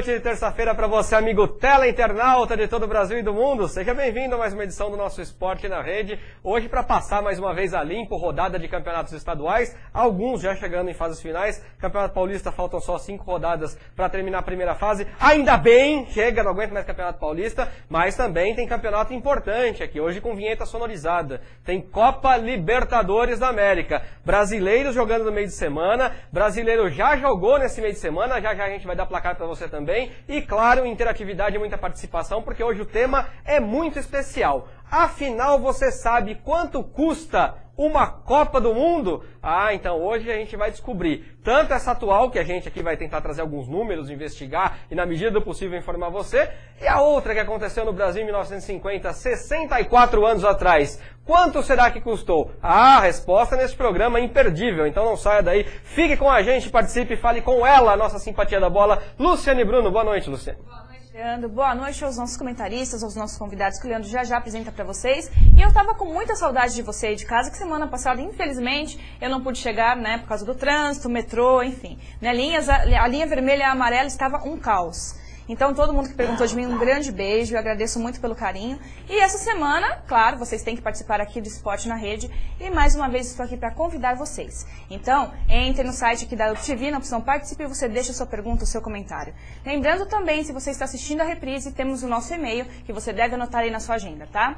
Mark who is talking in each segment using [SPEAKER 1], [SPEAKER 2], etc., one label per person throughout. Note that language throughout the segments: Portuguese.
[SPEAKER 1] noite de terça-feira para você, amigo teleinternauta de todo o Brasil e do mundo. Seja bem-vindo a mais uma edição do nosso Esporte na Rede. Hoje, para passar mais uma vez a limpo, rodada de campeonatos estaduais, alguns já chegando em fases finais. Campeonato Paulista, faltam só 5 rodadas para terminar a primeira fase. Ainda bem, chega, não aguento mais Campeonato Paulista, mas também tem campeonato importante aqui, hoje com vinheta sonorizada. Tem Copa Libertadores da América. Brasileiros jogando no meio de semana, brasileiro já jogou nesse meio de semana, já já a gente vai dar placar para você também. E claro, interatividade e muita participação, porque hoje o tema é muito especial. Afinal, você sabe quanto custa uma Copa do Mundo? Ah, então hoje a gente vai descobrir tanto essa atual, que a gente aqui vai tentar trazer alguns números, investigar e na medida do possível informar você, e a outra que aconteceu no Brasil em 1950, 64 anos atrás. Quanto será que custou? Ah, a resposta nesse programa é imperdível, então não saia daí, fique com a gente, participe e fale com ela, a nossa simpatia da bola, Luciane Bruno. Boa noite, Luciane.
[SPEAKER 2] Leandro, boa noite aos nossos comentaristas, aos nossos convidados que o Leandro já apresenta para vocês. E eu tava com muita saudade de você aí de casa, que semana passada, infelizmente, eu não pude chegar, né, por causa do trânsito, metrô, enfim. Né, a linha vermelha e a amarela estava um caos. Então, todo mundo que perguntou de mim, um grande beijo, eu agradeço muito pelo carinho. E essa semana, claro, vocês têm que participar aqui do Esporte na Rede. E mais uma vez estou aqui para convidar vocês. Então, entre no site aqui da UPTV, na opção Participe, e você deixa a sua pergunta, o seu comentário. Lembrando também, se você está assistindo a reprise, temos o nosso e-mail, que você deve anotar aí na sua agenda, tá?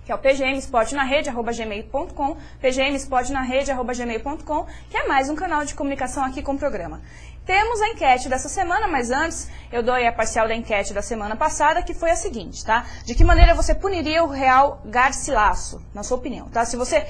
[SPEAKER 2] Que é o pgmesportnarede@gmail.com, pgmesportnarede@gmail.com, que é mais um canal de comunicação aqui com o programa. Temos a enquete dessa semana, mas antes eu dou aí a parcial da enquete da semana passada, que foi a seguinte, tá? De que maneira você puniria o Real Garcilaso, na sua opinião, tá? Se você,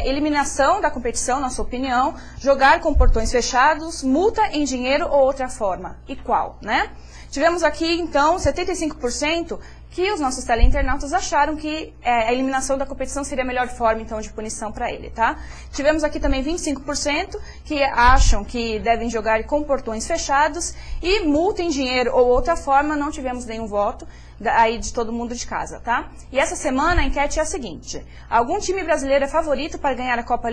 [SPEAKER 2] eliminação da competição, na sua opinião, jogar com portões fechados, multa em dinheiro ou outra forma, e qual, né? Tivemos aqui, então, 75% que os nossos teleinternautas acharam que a eliminação da competição seria a melhor forma, então, de punição para ele, tá? Tivemos aqui também 25% que acham que devem jogar com portões fechados e multa em dinheiro ou outra forma, não tivemos nenhum voto aí de todo mundo de casa, tá? E essa semana a enquete é a seguinte: algum time brasileiro é favorito para ganhar a Copa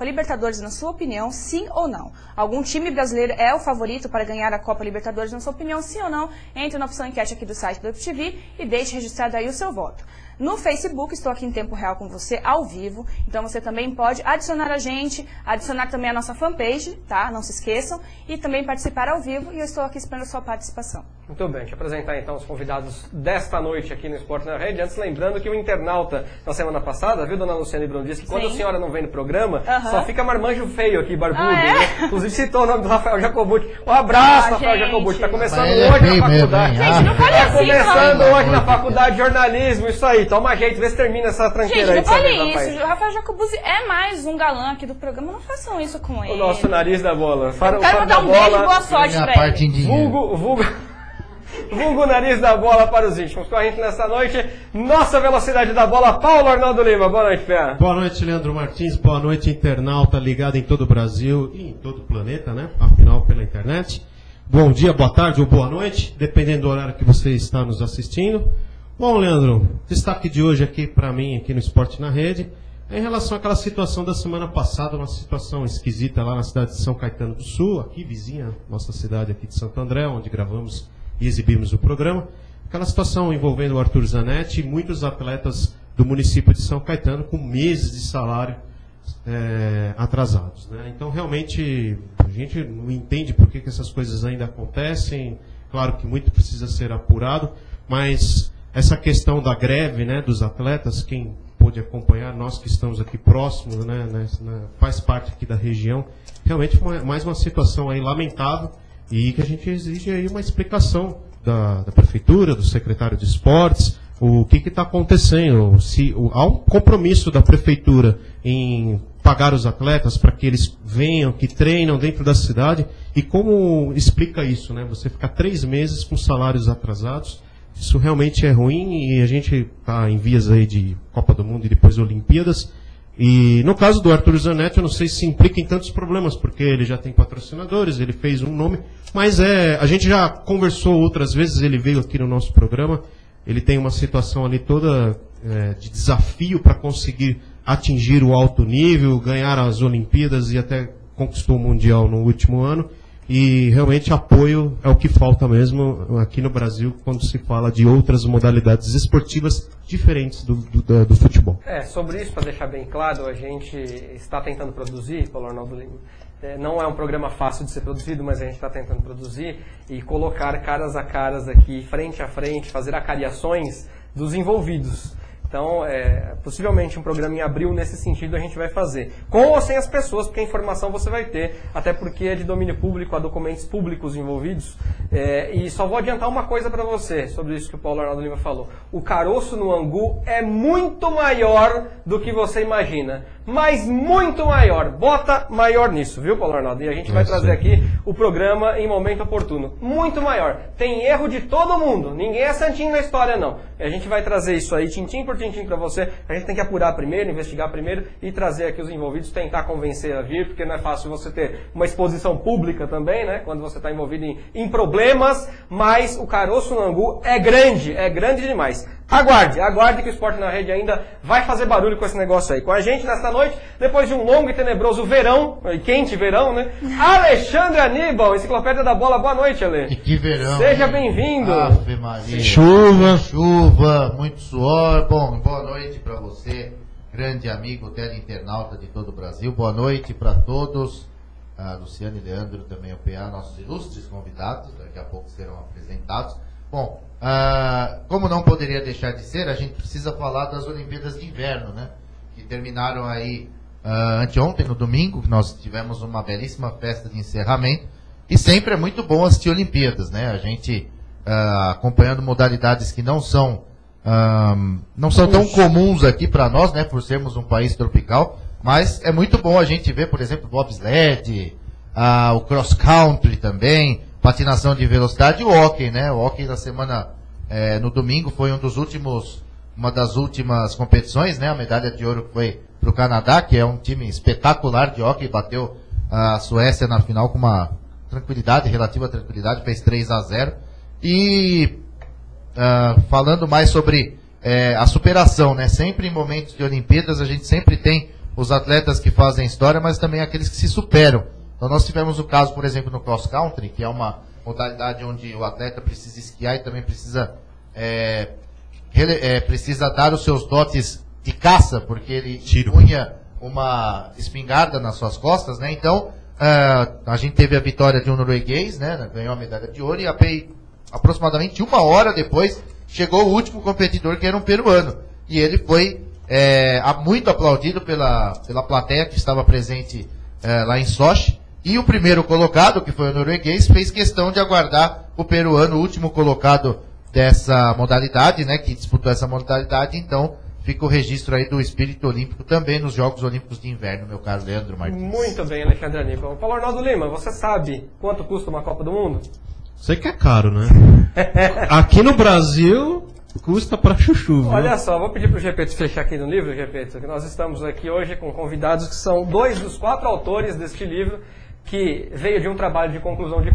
[SPEAKER 2] Libertadores, na sua opinião, sim ou não? Algum time brasileiro é o favorito para ganhar a Copa Libertadores, na sua opinião, sim ou não? Entre na opção enquete aqui do site do UPTV e deixe registrado aí o seu voto. No Facebook, estou aqui em tempo real com você, ao vivo, então você também pode adicionar a gente, adicionar também a nossa fanpage, tá? Não se esqueçam, e também participar ao vivo, e eu estou aqui esperando a sua participação.
[SPEAKER 1] Muito bem, deixa eu apresentar então os convidados desta noite aqui no Esporte na Rede. Antes, lembrando que o internauta, na semana passada, viu, dona Luciane Bruno, disse que quando a senhora não vem no programa, só fica marmanjo feio aqui, barbudo, né? Inclusive citou o nome do Rafael Jacobucci. Um abraço, Rafael Jacobucci, tá começando hoje na faculdade.
[SPEAKER 2] Gente, não fale assim,
[SPEAKER 1] começando hoje na faculdade de jornalismo, isso aí, toma jeito, vê se termina essa tranqueira aí.
[SPEAKER 2] Gente, não fale isso, o Rafael Jacobucci é mais um galã aqui do programa, não façam isso com ele.
[SPEAKER 1] O nosso nariz da bola.
[SPEAKER 2] Quero mandar um beijo e boa sorte pra ele.
[SPEAKER 1] Vulgo nariz da bola para os íntimos. Com a gente nessa noite, nossa velocidade da bola, Paulo Arnaldo Lima. Boa noite, Pé.
[SPEAKER 3] Boa noite, Leandro Martins. Boa noite, internauta ligado em todo o Brasil e em todo o planeta, né? Afinal, pela internet. Bom dia, boa tarde ou boa noite, dependendo do horário que você está nos assistindo. Bom, Leandro, destaque de hoje aqui para mim, aqui no Esporte na Rede, é em relação àquela situação da semana passada, uma situação esquisita lá na cidade de São Caetano do Sul, aqui vizinha, nossa cidade aqui de Santo André, onde gravamos e exibimos o programa. Aquela situação envolvendo o Arthur Zanetti e muitos atletas do município de São Caetano com meses de salário atrasados, né? Então, realmente, a gente não entende por que essas coisas ainda acontecem. Claro que muito precisa ser apurado, mas essa questão da greve, né, dos atletas, quem pôde acompanhar, nós que estamos aqui próximos, né, faz parte aqui da região, realmente mais uma situação aí lamentável e que a gente exige aí uma explicação da prefeitura, do secretário de esportes, o que está acontecendo, se há um compromisso da prefeitura em pagar os atletas para que eles venham, que treinam dentro da cidade, e como explica isso, né? Você ficar 3 meses com salários atrasados, isso realmente é ruim e a gente está em vias aí de Copa do Mundo e depois Olimpíadas. E no caso do Arthur Zanetti, eu não sei se implica em tantos problemas, porque ele já tem patrocinadores, ele fez um nome, mas a gente já conversou outras vezes, ele veio aqui no nosso programa, ele tem uma situação ali toda de desafio para conseguir atingir o alto nível, ganhar as Olimpíadas e até conquistou o Mundial no último ano. e realmente apoio é o que falta mesmo aqui no Brasil quando se fala de outras modalidades esportivas diferentes do futebol.
[SPEAKER 1] Sobre isso, para deixar bem claro, a gente está tentando produzir, Paulo Arnaldo Lima. Não é um programa fácil de ser produzido, mas a gente está tentando produzir e colocar caras a caras aqui, frente a frente, fazer acariações dos envolvidos. Então, possivelmente um programa em abril nesse sentido a gente vai fazer. Com ou sem as pessoas, porque a informação você vai ter, até porque é de domínio público, há documentos públicos envolvidos. E só vou adiantar uma coisa para você, sobre isso que o Paulo Arnaldo Lima falou. O caroço no angu é muito maior do que você imagina. Mas muito maior. Bota maior nisso, viu, Paulo Arnaldo? E a gente vai trazer aqui o programa em momento oportuno. Muito maior. Tem erro de todo mundo. Ninguém é santinho na história, não. E a gente vai trazer isso aí, tintim por tintim para você. A gente tem que apurar primeiro, investigar primeiro e trazer aqui os envolvidos, tentar convencer a vir, porque não é fácil você ter uma exposição pública também, né? Quando você está envolvido em problemas, mas o caroço no angu é grande demais. Aguarde que o Esporte na Rede ainda vai fazer barulho com esse negócio aí. Com a gente nesta noite, depois de um longo e tenebroso verão, quente verão, né? Alexandre Aníbal, Enciclopédia da Bola. Boa noite, Ale.
[SPEAKER 4] Que verão.
[SPEAKER 1] Seja bem-vindo.
[SPEAKER 4] Ave Maria. Chuva, muito suor. Bom, boa noite para você, grande amigo teleinternauta de todo o Brasil. Boa noite para todos. Luciano e Leandro, também o PA, nossos ilustres convidados, daqui a pouco serão apresentados. Bom, como não poderia deixar de ser, a gente precisa falar das Olimpíadas de Inverno, né? Que terminaram aí anteontem, no domingo, que nós tivemos uma belíssima festa de encerramento. E sempre é muito bom assistir Olimpíadas, né? A gente acompanhando modalidades que não são tão comuns aqui para nós, né? Por sermos um país tropical. Mas é muito bom a gente ver, por exemplo, o bobsled, o cross country também, patinação de velocidade e o hóquei, né? O hóquei da semana, no domingo, foi uma das últimas competições, né? A medalha de ouro foi para o Canadá, que é um time espetacular de hóquei, bateu a Suécia na final com uma relativa tranquilidade, fez 3-0. E falando mais sobre a superação, né? Sempre em momentos de Olimpíadas, a gente sempre tem os atletas que fazem história, mas também aqueles que se superam. Então nós tivemos o caso, por exemplo, no cross country, que é uma modalidade onde o atleta precisa esquiar e também precisa dar os seus dotes de caça, porque ele punha uma espingarda nas suas costas, né? Então a gente teve a vitória de um norueguês, né? Ganhou a medalha de ouro, e aproximadamente 1 hora depois chegou o último competidor, que era um peruano, e ele foi muito aplaudido pela plateia que estava presente lá em Sochi. E o primeiro colocado, que foi o norueguês, fez questão de aguardar o peruano, o último colocado dessa modalidade, né, que disputou essa modalidade. Então fica o registro aí do espírito olímpico também nos Jogos Olímpicos de Inverno, meu caro Leandro Martins.
[SPEAKER 1] Muito bem, Alexandre Aníbal. Paulo Arnaldo Lima, você sabe quanto custa uma Copa do Mundo?
[SPEAKER 3] Sei que é caro, né? Aqui no Brasil custa pra chuchu, viu?
[SPEAKER 1] Olha só, vou pedir pro Gepeto fechar aqui no livro, Gepeto, que nós estamos aqui hoje com convidados que são 2 dos 4 autores deste livro, que veio de um trabalho de conclusão de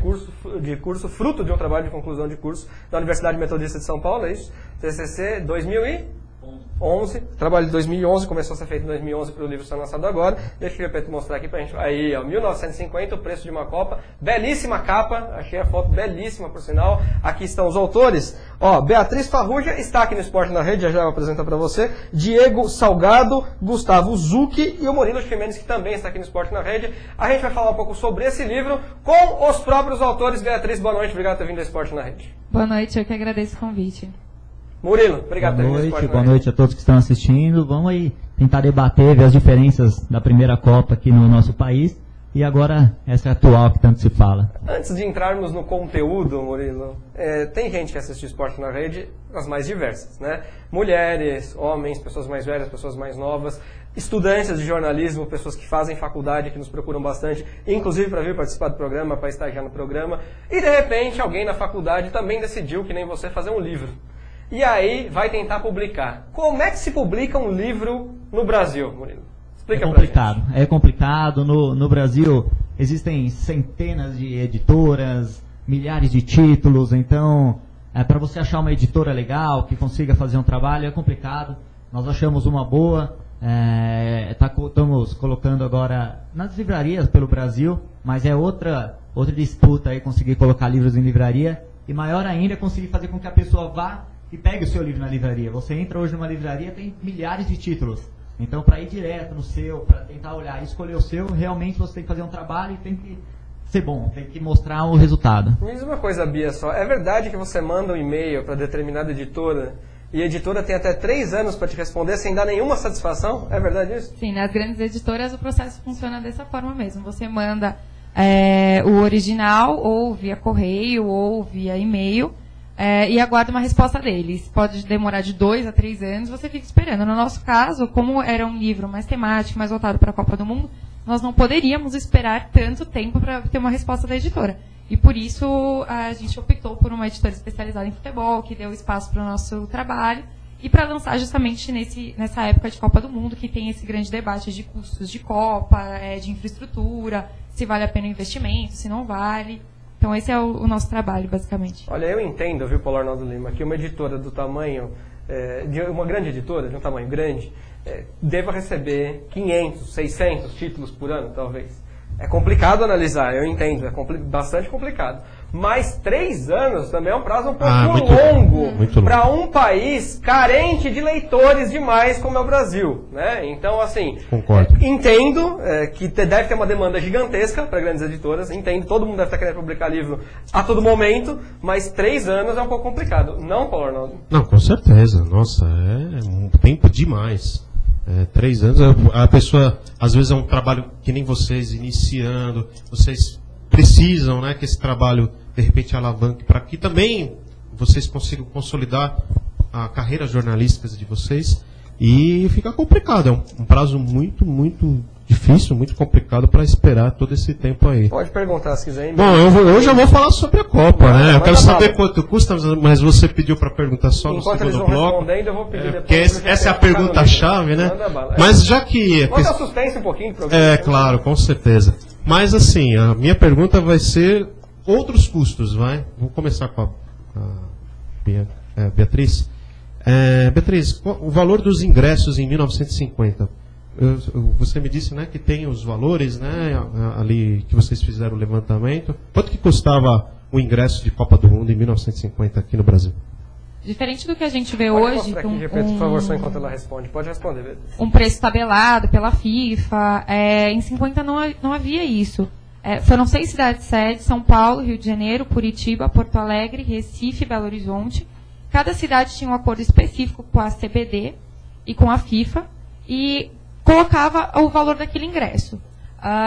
[SPEAKER 1] curso, fruto de um trabalho de conclusão de curso da Universidade Metodista de São Paulo, é isso? TCC 2011, trabalho de 2011, começou a ser feito em 2011 para o livro ser lançado agora. Deixa o Gepeto mostrar aqui pra gente. Aí, ó, 1950, o preço de uma Copa, belíssima capa, achei a foto belíssima, por sinal. Aqui estão os autores. Ó, Beatriz Farrugia está aqui no Esporte na Rede, já vou apresentar para você. Diego Salgado, Gustavo Zucchi e o Murilo Ximenes, que também está aqui no Esporte na Rede. A gente vai falar um pouco sobre esse livro com os próprios autores. Beatriz, boa noite, obrigado por ter vindo ao Esporte na Rede.
[SPEAKER 5] Boa noite, eu que agradeço o convite.
[SPEAKER 1] Murilo, obrigado por ter vindo ao Esporte na Rede.
[SPEAKER 6] Boa noite a todos que estão assistindo. Vamos aí tentar debater, ver as diferenças da primeira Copa aqui no nosso país e agora essa atual que tanto se fala.
[SPEAKER 1] Antes de entrarmos no conteúdo, Murilo, tem gente que assiste Esporte na Rede, as mais diversas, né? Mulheres, homens, pessoas mais velhas, pessoas mais novas, estudantes de jornalismo, pessoas que fazem faculdade, que nos procuram bastante, inclusive para vir participar do programa, para estagiar no programa, e de repente alguém na faculdade também decidiu, que nem você, fazer um livro. E aí vai tentar publicar. Como é que se publica um livro no Brasil, Murilo? Explica pra gente.
[SPEAKER 6] É complicado. No Brasil existem centenas de editoras, milhares de títulos, então para você achar uma editora legal que consiga fazer um trabalho é complicado. Nós achamos uma boa, Estamos colocando agora nas livrarias pelo Brasil, mas é outra disputa aí conseguir colocar livros em livraria, e maior ainda é conseguir fazer com que a pessoa vá e pegue o seu livro na livraria. Você entra hoje numa livraria, tem milhares de títulos. Então, para ir direto no seu, para tentar olhar e escolher o seu, realmente você tem que fazer um trabalho e tem que ser bom, tem que mostrar o resultado.
[SPEAKER 1] Me diz uma coisa, Bia, só. É verdade que você manda um e-mail para determinada editora e a editora tem até 3 anos para te responder sem dar nenhuma satisfação? É verdade isso?
[SPEAKER 5] Sim, nas grandes editoras o processo funciona dessa forma mesmo. Você manda o original ou via correio ou via e-mail e aguarda uma resposta deles. Pode demorar de 2 a 3 anos, você fica esperando. No nosso caso, como era um livro mais temático, mais voltado para a Copa do Mundo, nós não poderíamos esperar tanto tempo para ter uma resposta da editora. E por isso a gente optou por uma editora especializada em futebol, que deu espaço para o nosso trabalho, e para lançar justamente nessa época de Copa do Mundo, que tem esse grande debate de custos de Copa, de infraestrutura, se vale a pena o investimento, se não vale. Então esse é o nosso trabalho, basicamente.
[SPEAKER 1] Olha, eu entendo, viu, Paulo Arnaldo Lima, que uma editora do tamanho, de uma grande editora, de um tamanho grande, deva receber 500, 600 títulos por ano, talvez. É complicado analisar, eu entendo, bastante complicado. Mas 3 anos também é um prazo um pouco longo para um país carente de leitores demais como é o Brasil, né? Então, assim, entendo que deve ter uma demanda gigantesca para grandes editoras, entendo, todo mundo deve estar querendo publicar livro a todo momento, mas 3 anos é um pouco complicado. Não, Paulo Arnaldo?
[SPEAKER 3] Não, com certeza. Nossa, é um tempo demais. 3 anos, a pessoa, às vezes é um trabalho que nem vocês, iniciando, vocês precisam, né, que esse trabalho, de repente, alavanque para que também vocês consigam consolidar a carreira jornalística de vocês, e fica complicado, é um prazo muito, muito difícil, muito complicado para esperar todo esse tempo aí.
[SPEAKER 1] Pode perguntar se quiser.
[SPEAKER 3] Bom, hoje eu vou falar sobre a Copa, né? Eu quero saber quanto custa, mas você pediu para perguntar só no segundo bloco.
[SPEAKER 1] Eu vou pedir depois.
[SPEAKER 3] Essa é a pergunta-chave, né? Mas já que...
[SPEAKER 1] Vamos dar suspense um pouquinho do programa.
[SPEAKER 3] Claro, com certeza. Mas assim, a minha pergunta vai ser outros custos, vai? Vou começar com a Beatriz. Beatriz, o valor dos ingressos em 1950... Você me disse, né, que tem os valores, né, ali que vocês fizeram o levantamento. Quanto que custava o ingresso de Copa do Mundo em 1950 aqui no Brasil?
[SPEAKER 5] Diferente do que a gente vê hoje,
[SPEAKER 1] aqui, por favor, só enquanto ela responde. Pode responder, Beatriz.
[SPEAKER 5] Um preço tabelado pela FIFA. Em 50 não havia isso. Foram 6 cidades sede: São Paulo, Rio de Janeiro, Curitiba, Porto Alegre, Recife e Belo Horizonte. Cada cidade tinha um acordo específico com a CBD e com a FIFA e colocava o valor daquele ingresso.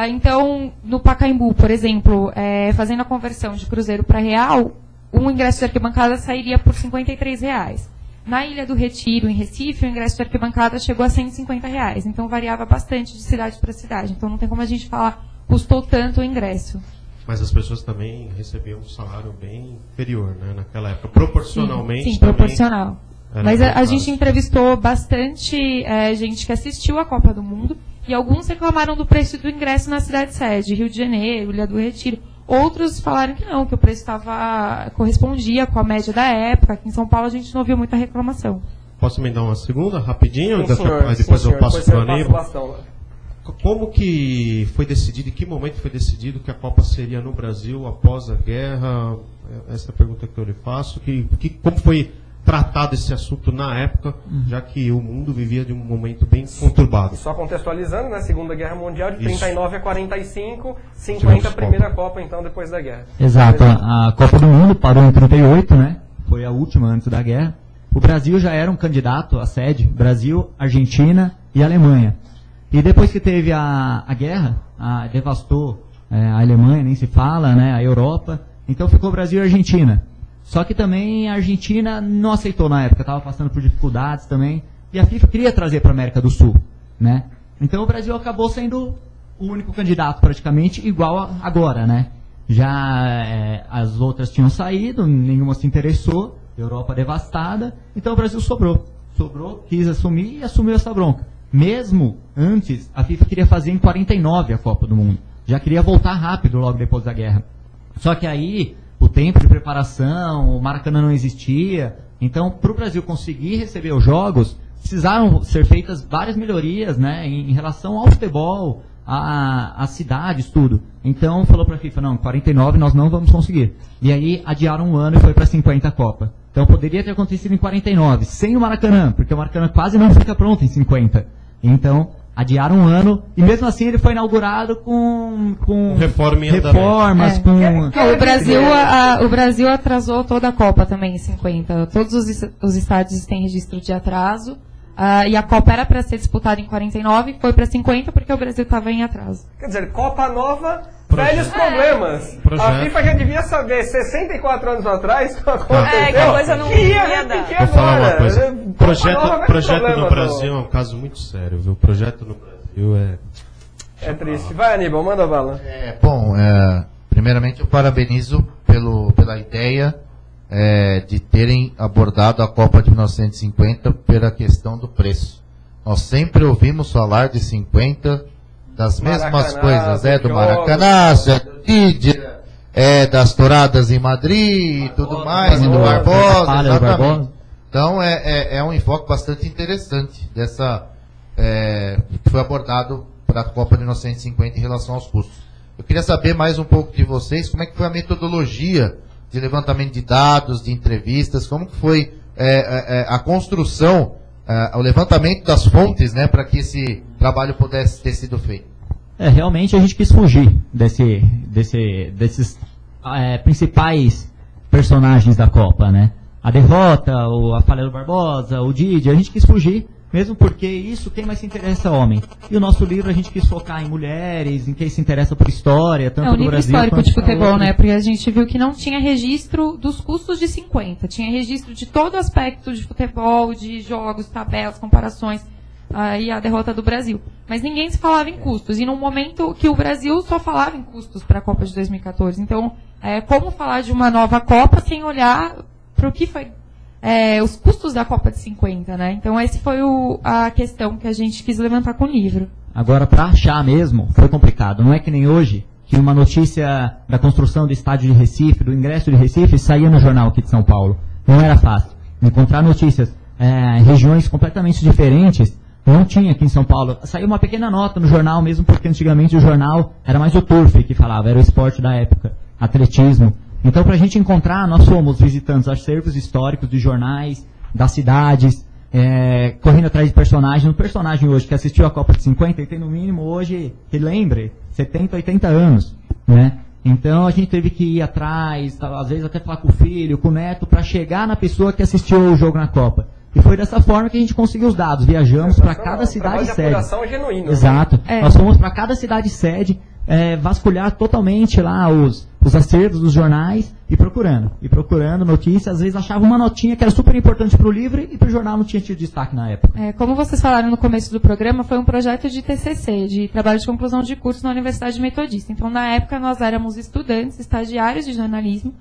[SPEAKER 5] Então, no Pacaembu, por exemplo, fazendo a conversão de cruzeiro para real, um ingresso de arquibancada sairia por R$53. Na Ilha do Retiro, em Recife, o ingresso de arquibancada chegou a R$150. Então, variava bastante de cidade para cidade. Então, não tem como a gente falar, custou tanto o ingresso.
[SPEAKER 3] Mas as pessoas também recebiam um salário bem inferior, né, naquela época, proporcionalmente.
[SPEAKER 5] Sim, proporcional. Mas a gente entrevistou bastante gente que assistiu à Copa do Mundo e alguns reclamaram do preço do ingresso na cidade sede, Rio de Janeiro, Ilha do Retiro. Outros falaram que não, que o preço correspondia com a média da época. Aqui em São Paulo a gente não ouviu muita reclamação.
[SPEAKER 3] Posso me dar uma segunda, rapidinho?
[SPEAKER 1] Sim,
[SPEAKER 3] depois eu passo para o Aníbal.
[SPEAKER 1] Como
[SPEAKER 3] que foi decidido, em que momento foi decidido que a Copa seria no Brasil após a guerra? Essa é a pergunta que eu lhe faço. Como foi tratado esse assunto na época, já que o mundo vivia de um momento bem conturbado?
[SPEAKER 1] E só contextualizando, né? Segunda Guerra Mundial, de 39 a 45, 50 a primeira Copa, então, depois da guerra.
[SPEAKER 6] Exato. A Copa do Mundo parou em 38, né? Foi a última antes da guerra. O Brasil já era um candidato à sede. Brasil, Argentina e Alemanha. E depois que teve a guerra, devastou a Alemanha, nem se fala, né? A Europa. Então ficou Brasil e Argentina. Só que também a Argentina não aceitou na época, estava passando por dificuldades também, e a FIFA queria trazer para a América do Sul, né? Então o Brasil acabou sendo o único candidato praticamente, igual agora, né? Já as outras tinham saído, nenhuma se interessou, Europa devastada, então o Brasil sobrou, quis assumir e assumiu essa bronca. Mesmo antes, a FIFA queria fazer em 49 a Copa do Mundo, já queria voltar rápido logo depois da guerra. Só que aí o tempo de preparação, o Maracanã não existia. Então, para o Brasil conseguir receber os jogos, precisaram ser feitas várias melhorias, né, em relação ao futebol, às cidades, tudo. Então falou para a FIFA, não, 49 nós não vamos conseguir. E aí adiaram um ano e foi para 50 a Copa. Então poderia ter acontecido em 49, sem o Maracanã, porque o Maracanã quase não fica pronto em 50. Então adiaram um ano, e mesmo assim ele foi inaugurado com reformas,
[SPEAKER 5] O Brasil atrasou toda a Copa também em 50. Todos os estádios têm registro de atraso. E a Copa era para ser disputada em 49, foi para 50 porque o Brasil estava em atraso.
[SPEAKER 1] Quer dizer, Copa Nova, velhos problemas. A FIFA já devia saber, 64 anos atrás, que aconteceu.
[SPEAKER 2] Que a coisa não ia dar.
[SPEAKER 3] Vou falar uma coisa. Projeto no Brasil é um caso muito sério, viu? O projeto no Brasil
[SPEAKER 1] é triste. Vai, Aníbal, manda bala.
[SPEAKER 4] Primeiramente eu parabenizo pela ideia de terem abordado a Copa de 1950 pela questão do preço. Nós sempre ouvimos falar de 50, das mesmas coisas, do Maracanã, do Didier, das touradas em Madrid e tudo mais, e do Barbosa, exatamente. Então é um enfoque bastante interessante que foi abordado para a Copa de 1950 em relação aos custos. Eu queria saber mais um pouco de vocês, como é que foi a metodologia de levantamento de dados, de entrevistas, como que foi a construção, o levantamento das fontes, né, para que esse trabalho pudesse ter sido feito.
[SPEAKER 6] Realmente a gente quis fugir desses principais personagens da Copa, né? A derrota, a falha do Barbosa, o Didier, a gente quis fugir, mesmo porque isso quem mais se interessa é homem. E o nosso livro a gente quis focar em mulheres, em quem se interessa por história, tanto do Brasil
[SPEAKER 5] quanto... É um livro histórico de futebol, né? Porque a gente viu que não tinha registro dos custos de 50. Tinha registro de todo aspecto de futebol, de jogos, tabelas, comparações, e a derrota do Brasil. Mas ninguém se falava em custos. E num momento que o Brasil só falava em custos para a Copa de 2014. Então, como falar de uma nova Copa sem olhar para o que foi... os custos da Copa de 50, né? Então essa foi a questão que a gente quis levantar com o livro.
[SPEAKER 6] Agora, para achar mesmo, foi complicado. Não é que nem hoje, que uma notícia da construção do estádio de Recife, do ingresso de Recife, saía no jornal aqui de São Paulo. Não era fácil. Encontrar notícias em regiões completamente diferentes, não tinha aqui em São Paulo. Saiu uma pequena nota no jornal, mesmo porque antigamente o jornal era mais o turf que falava, era o esporte da época, atletismo. Então, para a gente encontrar, nós fomos visitando acervos históricos de jornais, das cidades, correndo atrás de personagens. Um personagem hoje que assistiu a Copa de 50, ele tem no mínimo hoje, que lembre, 70, 80 anos, né? Então, a gente teve que ir atrás, às vezes até falar com o filho, com o neto, para chegar na pessoa que assistiu o jogo na Copa. E foi dessa forma que a gente conseguiu os dados. Viajamos para cada cidade sede.
[SPEAKER 1] Genuína,
[SPEAKER 6] exato. Né? Nós fomos para cada cidade sede, vasculhar totalmente lá os acervos dos jornais e procurando notícias. Às vezes achava uma notinha que era super importante para o livro e para o jornal não tinha tido destaque na época.
[SPEAKER 5] Como vocês falaram no começo do programa, foi um projeto de TCC, de trabalho de conclusão de curso na Universidade Metodista. Então, na época, nós éramos estudantes, estagiários de jornalismo,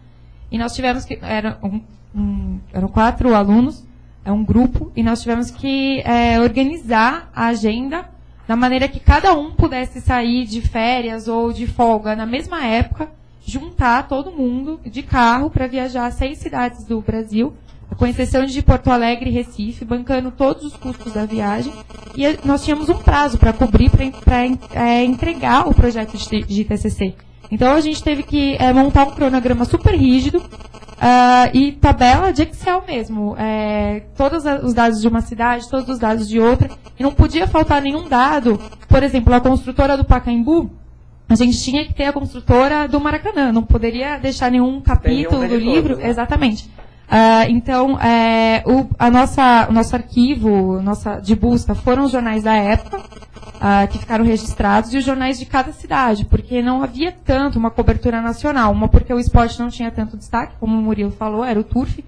[SPEAKER 5] e nós tivemos que... Eram 4 alunos, um grupo, e nós tivemos que organizar a agenda da maneira que cada um pudesse sair de férias ou de folga na mesma época, juntar todo mundo de carro para viajar a 6 cidades do Brasil, com exceção de Porto Alegre e Recife, bancando todos os custos da viagem. E nós tínhamos um prazo para cobrir, para entregar o projeto de TCC. Então a gente teve que montar um cronograma super rígido e tabela de Excel mesmo. Todos os dados de uma cidade, todos os dados de outra. E não podia faltar nenhum dado. Por exemplo, a construtora do Pacaembu, a gente tinha que ter a construtora do Maracanã. Não poderia deixar nenhum capítulo do livro. Todos, né? Exatamente. Então, o nosso arquivo de busca foram os jornais da época, que ficaram registrados, e os jornais de cada cidade, porque não havia tanto uma cobertura nacional. Uma porque o esporte não tinha tanto destaque, como o Murilo falou, era o turf.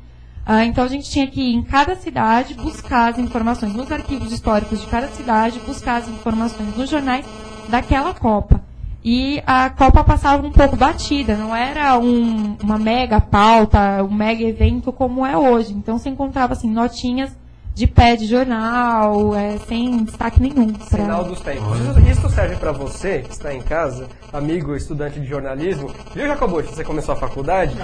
[SPEAKER 5] Então a gente tinha que ir em cada cidade buscar as informações nos arquivos históricos de cada cidade, buscar as informações nos jornais daquela Copa. E a Copa passava um pouco batida, não era uma mega pauta, um mega evento como é hoje. Então se encontrava assim, notinhas de pé de jornal, sem destaque nenhum.
[SPEAKER 1] Sinal dos tempos. Isso serve para você que está em casa, amigo estudante de jornalismo, viu, Jacobucci, você começou a faculdade?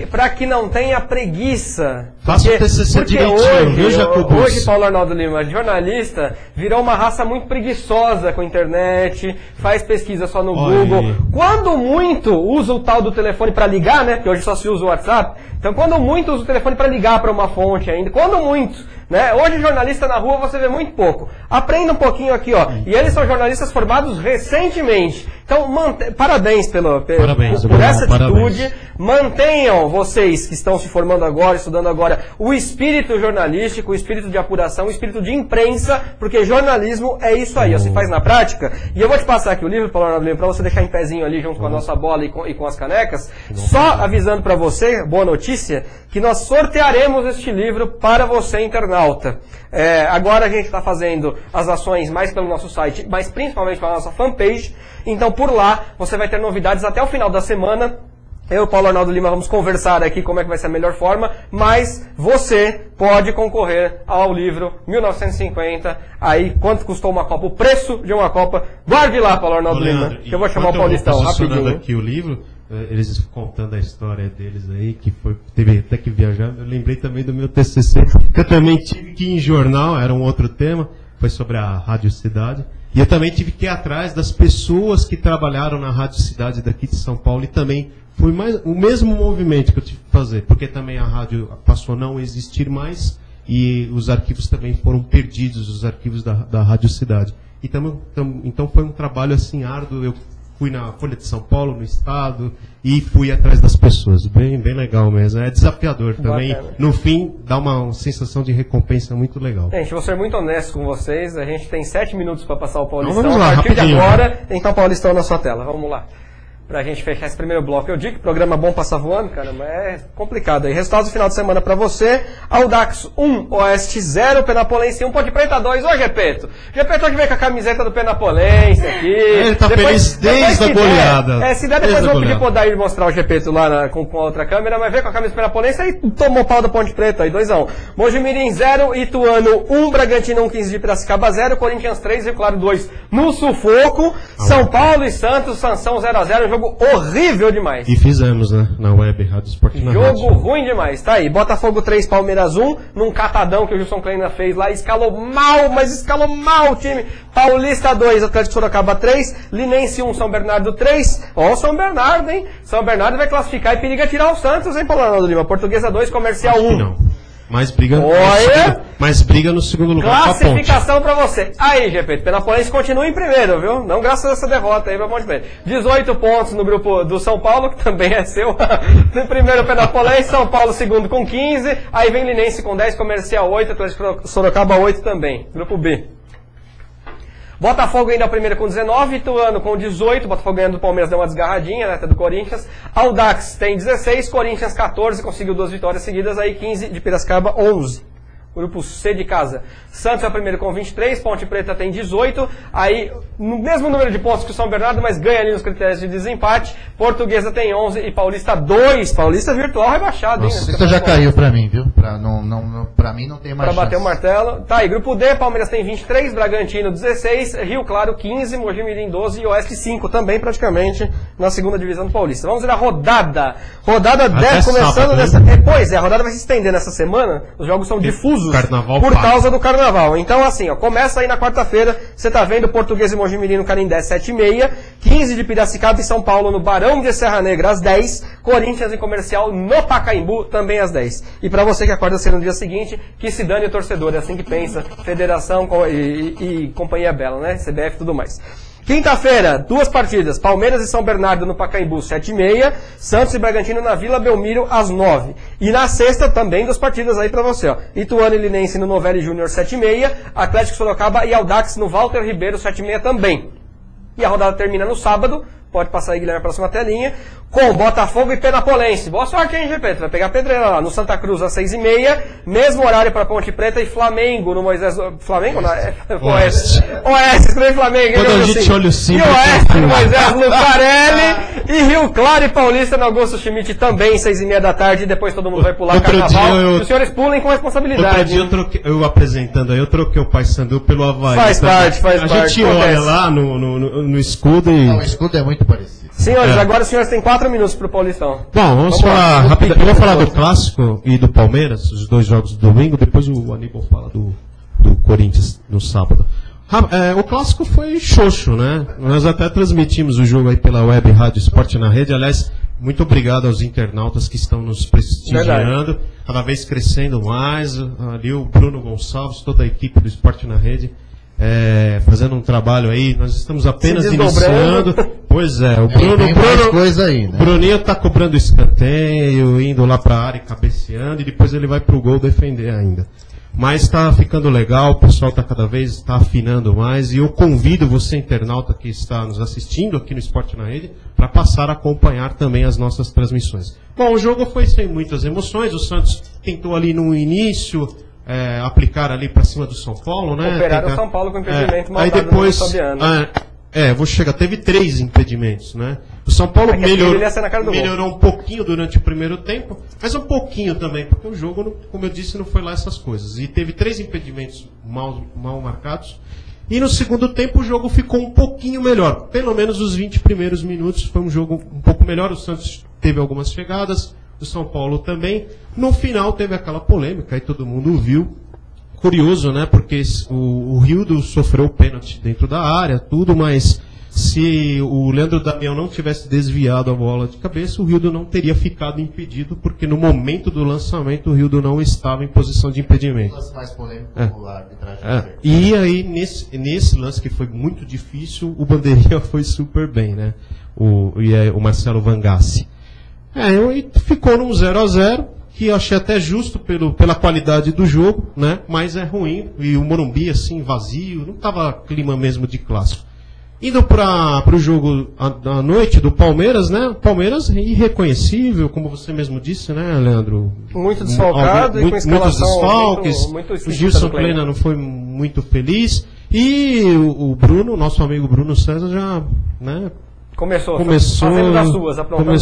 [SPEAKER 1] Para que não tenha preguiça.
[SPEAKER 3] Faça o TCC direitinho, viu, Jacobucci?
[SPEAKER 1] Hoje, Paulo Arnaldo Lima, jornalista, virou uma raça muito preguiçosa com a internet, faz pesquisa só no Google. Quando muito, usa o tal do telefone para ligar, né? Porque hoje só se usa o WhatsApp. Então, quando muito, usa o telefone para ligar para uma fonte ainda. Quando muito, né? Hoje, jornalista na rua, você vê muito pouco. Aprenda um pouquinho aqui, ó. E eles são jornalistas formados recentemente. Então, parabéns por essa atitude. Mantenham, vocês que estão se formando agora, estudando agora, o espírito jornalístico, o espírito de apuração, o espírito de imprensa, porque jornalismo é isso aí, se faz na prática. E eu vou te passar aqui o livro, Paulo Arnaldo Lima, para você deixar em pezinho ali junto com a nossa bola e com as canecas. Só avisando para você, boa notícia, que nós sortearemos este livro para você, internauta. Agora a gente está fazendo as ações mais pelo nosso site, mas principalmente pela nossa fanpage. Então por lá você vai ter novidades até o final da semana. Eu e o Paulo Arnaldo Lima vamos conversar aqui como é que vai ser a melhor forma, mas você pode concorrer ao livro 1950. Aí, quanto custou uma Copa? O preço de uma Copa. Guarde lá, Paulo Arnaldo Lima, que eu vou chamar o Paulistão rapidinho.
[SPEAKER 3] Aqui o livro, eles contando a história deles aí, que teve até que viajar. Eu lembrei também do meu TCC, que eu também tive que ir em jornal, era um outro tema, foi sobre a Rádio Cidade. E eu também tive que ir atrás das pessoas que trabalharam na Rádio Cidade daqui de São Paulo e também foi o mesmo movimento que eu tive que fazer, porque também a rádio passou a não existir mais e os arquivos também foram perdidos, os arquivos da Rádio Cidade. Então foi um trabalho assim árduo, eu fui na Folha de São Paulo, no Estado, e fui atrás das pessoas. Bem legal mesmo, é desafiador também. Bacana. No fim, dá uma sensação de recompensa muito legal.
[SPEAKER 1] Gente, vou ser muito honesto com vocês, a gente tem 7 minutos para passar o Paulistão.
[SPEAKER 3] Então, vamos lá,
[SPEAKER 1] a partir
[SPEAKER 3] rapidinho,
[SPEAKER 1] de agora, então Paulistão na sua tela, vamos lá. Pra gente fechar esse primeiro bloco. Eu digo que programa bom passa voando, cara, mas é complicado aí. Resultados do final de semana pra você. Audax 1, Oeste 0, Penapolense 1, Ponte Preta 2. Ô, Gepeto. Gepeto hoje veio com a camiseta do Penapolense aqui.
[SPEAKER 3] Ele tá feliz desde a goleada.
[SPEAKER 1] Se der, depois eu vou pedir pro Odair mostrar o Gepeto lá com a outra câmera, mas veio com a camisa do Penapolense aí tomou pau da Ponte Preta aí, 2-1. Mojimirim 0, Ituano 1, Bragantino 1, 15 de Piracicaba 0, Corinthians 3, Rio Claro 2 no sufoco. São Paulo e Santos, Sansão 0-0, jogo horrível demais.
[SPEAKER 3] E fizemos, né? Na web, Rádio Esporte na
[SPEAKER 1] Jogo Rádio. Ruim demais. Tá aí. Botafogo 3, Palmeiras 1, num catadão que o Gilson Kleina fez lá. Escalou mal o time. Paulista 2, Atlético Sorocaba 3, Linense 1, São Bernardo 3. Ó, São Bernardo, hein? São Bernardo vai classificar e periga tirar o Santos, hein, Paulo Arnaldo Lima? Portuguesa 2, Comercial 1.
[SPEAKER 3] Não. Mais briga no segundo lugar.
[SPEAKER 1] Classificação pra você. Aí, Gepeto, Penapolense continua em primeiro, viu? Não graças a essa derrota aí pra Ponte Preta. 18 pontos no grupo do São Paulo, que também é seu. Primeiro Penapolense, São Paulo segundo com 15. Aí vem Linense com 10, Comercial 8, Atlético Sorocaba 8 também. Grupo B. Botafogo ainda é o primeiro com 19, Ituano com 18, Botafogo ganhando do Palmeiras deu uma desgarradinha, né, até do Corinthians. Audax tem 16, Corinthians 14, conseguiu 2 vitórias seguidas, aí 15 de Piracicaba 11. Grupo C de casa. Santos é o primeiro com 23, Ponte Preta tem 18, aí no mesmo número de pontos que o São Bernardo, mas ganha ali nos critérios de desempate. Portuguesa tem 11 e Paulista 2. Paulista virtual rebaixado, hein?
[SPEAKER 4] Isso já caiu pra mim, viu? Pra mim não tem mais
[SPEAKER 1] chance. Pra bater o martelo. Tá aí, grupo D, Palmeiras tem 23, Bragantino 16, Rio Claro 15, Mojimirim 12 e Oeste 5 também praticamente na segunda divisão do Paulista. Vamos ver a rodada. Rodada 10 começando sábado, nessa... Pois é, a rodada vai se estender nessa semana, os jogos são difusos por causa do Carnaval. Então assim, ó, começa aí na quarta-feira, você tá vendo Português e Mojimirim no Canindé 7h30, 15 de Piracicaba e São Paulo no Barão de Serra Negra às 10, Corinthians e Comercial no Pacaembu também às 10. E pra você que acorda cedo no dia seguinte, que se dane o torcedor, é assim que pensa, Federação e Companhia Bela, né, CBF e tudo mais. Quinta-feira, 2 partidas, Palmeiras e São Bernardo no Pacaembu, 7h30, Santos e Bragantino na Vila Belmiro, às 9h. E na sexta, também 2 partidas aí pra você, ó. Ituano e Linense no Novelli Júnior, 7h30, Atlético Sorocaba e Audax no Walter Ribeiro, 7h30 também. E a rodada termina no sábado, Pode passar aí, Guilherme, a próxima telinha. Com Botafogo e Penapolense. Boa sorte, hein, GP? Tu vai pegar a pedreira lá no Santa Cruz às 6h30. Mesmo horário para Ponte Preta e Flamengo no Moisés... Flamengo? Não, Oeste. Oeste, escreve Flamengo.
[SPEAKER 3] Quando a gente olha o símbolo...
[SPEAKER 1] E Oeste no Moisés Lucarelli. E Rio Claro e Paulista no Augusto Schmidt também, 6h30 da tarde. E depois todo mundo vai pular carnaval. E os senhores pulem com responsabilidade.
[SPEAKER 3] Outro dia eu apresentando aí, eu troquei o Paysandu pelo Avaí.
[SPEAKER 1] Faz parte.
[SPEAKER 3] A gente olha lá no escudo e...
[SPEAKER 4] Não, o escudo é muito parecido.
[SPEAKER 1] Senhores, agora os senhores têm 4 minutos pro Paulistão.
[SPEAKER 3] Bom, vamos falar rapidinho. Eu vou falar do Clássico e do Palmeiras, os dois jogos do domingo, depois o Aníbal fala do Corinthians no sábado. O Clássico foi xoxo, né? Nós até transmitimos o jogo aí pela web Rádio Esporte na Rede. Aliás, muito obrigado aos internautas que estão nos prestigiando, cada vez crescendo mais. Ali o Bruno Gonçalves, toda a equipe do Esporte na Rede. Fazendo um trabalho aí, nós estamos apenas iniciando. Pois é, o Bruno
[SPEAKER 4] coisa aí, né?
[SPEAKER 3] O Bruninho tá cobrando escanteio, indo lá pra área e cabeceando, e depois ele vai pro gol defender ainda. Mas tá ficando legal, o pessoal tá cada vez afinando mais, e eu convido você, internauta que está nos assistindo aqui no Esporte na Rede, para passar a acompanhar também as nossas transmissões. Bom, o jogo foi sem muitas emoções, o Santos tentou ali no início aplicar ali para cima do São Paulo, né?
[SPEAKER 1] Operaram o São Paulo com impedimento
[SPEAKER 3] aí depois, vou chegar, teve 3 impedimentos, né? O São Paulo melhorou um pouquinho durante o primeiro tempo, mas um pouquinho também, porque o jogo, como eu disse, não foi lá essas coisas. E teve 3 impedimentos mal marcados. E no segundo tempo o jogo ficou um pouquinho melhor. Pelo menos os 20 primeiros minutos foi um jogo um pouco melhor. O Santos teve algumas chegadas, o São Paulo também. No final teve aquela polêmica, aí todo mundo viu. Curioso, né? Porque o Rildo sofreu pênalti dentro da área, tudo, mas se o Leandro Damião não tivesse desviado a bola de cabeça, o Rildo não teria ficado impedido, porque no momento do lançamento o Rildo não estava em posição de impedimento.
[SPEAKER 4] O lance mais polêmico
[SPEAKER 3] E aí, nesse lance que foi muito difícil, o Bandeirinha foi super bem, né? O Marcelo Vangassi. E ficou num 0-0, que eu achei até justo pela qualidade do jogo, né? Mas é ruim, e o Morumbi assim, vazio, não estava clima mesmo de clássico. Indo para o jogo à noite do Palmeiras, né? O Palmeiras irreconhecível, como você mesmo disse, né, Leandro?
[SPEAKER 1] Muito desfalcado e com escalação
[SPEAKER 3] muitos desfalques. O Gilson Kleina não foi muito feliz. E o Bruno, nosso amigo Bruno César, já, né? Começou fazendo das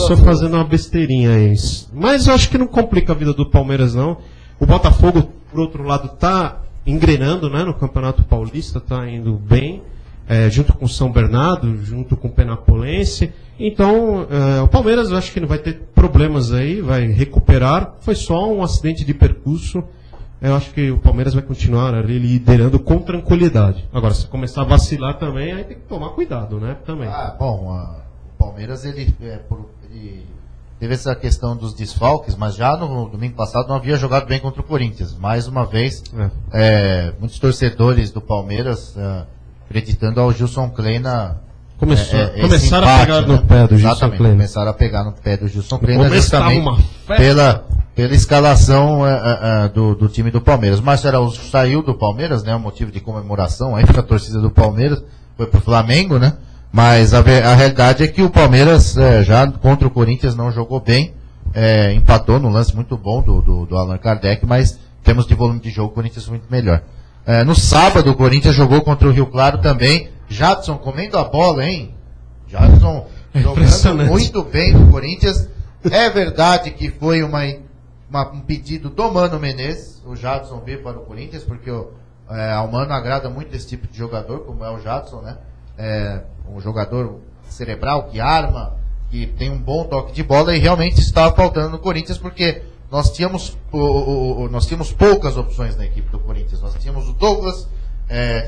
[SPEAKER 3] suas, fazendo uma besteirinha aí. Mas eu acho que não complica a vida do Palmeiras, não. O Botafogo, por outro lado, está engrenando, né, no Campeonato Paulista, está indo bem, junto com o São Bernardo, junto com o Penapolense. Então, o Palmeiras eu acho que não vai ter problemas aí, vai recuperar. Foi só um acidente de percurso. Eu acho que o Palmeiras vai continuar ali liderando com tranquilidade. Agora, se começar a vacilar também, aí tem que tomar cuidado, né? Também.
[SPEAKER 4] O Palmeiras, ele teve essa questão dos desfalques, mas já no domingo passado não havia jogado bem contra o Corinthians. Mais uma vez, muitos torcedores do Palmeiras acreditando ao Gilson Kleina.
[SPEAKER 3] Começaram a pegar no pé do Gilson Kleina.
[SPEAKER 4] Começaram a pegar no pé do Gilson Kleina justamente pela escalação do time do Palmeiras. O Marcelo Araújo saiu do Palmeiras, né? Um motivo de comemoração aí para a torcida do Palmeiras, foi pro Flamengo, né? Mas a realidade é que o Palmeiras já contra o Corinthians não jogou bem, empatou no lance muito bom do Allan Kardec, mas em termos de volume de jogo o Corinthians muito melhor. No sábado o Corinthians jogou contra o Rio Claro também. Jadson comendo a bola, hein? Jadson jogando muito bem no Corinthians. É verdade que foi um pedido do Mano Menezes, o Jadson vir para o Corinthians, porque ao Mano agrada muito esse tipo de jogador, como é o Jadson, né? Um jogador cerebral, que arma, que tem um bom toque de bola, e realmente estava faltando no Corinthians, porque nós tínhamos poucas opções na equipe do Corinthians. Nós tínhamos o Douglas,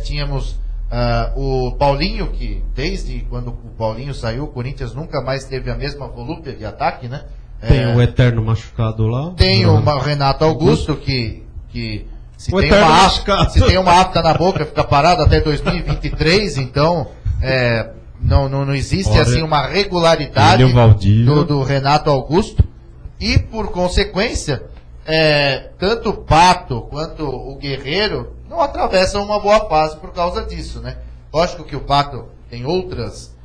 [SPEAKER 4] tínhamos o Paulinho, que desde quando o Paulinho saiu, o Corinthians nunca mais teve a mesma volúpia de ataque, né?
[SPEAKER 3] Tem o eterno machucado lá.
[SPEAKER 4] Tem o Renato Augusto, que se tem uma afta na boca, fica parado até 2023, então não existe assim uma regularidade do Renato Augusto, e por consequência tanto o Pato quanto o Guerreiro não atravessam uma boa fase por causa disso, né? Lógico que o Pato tem outras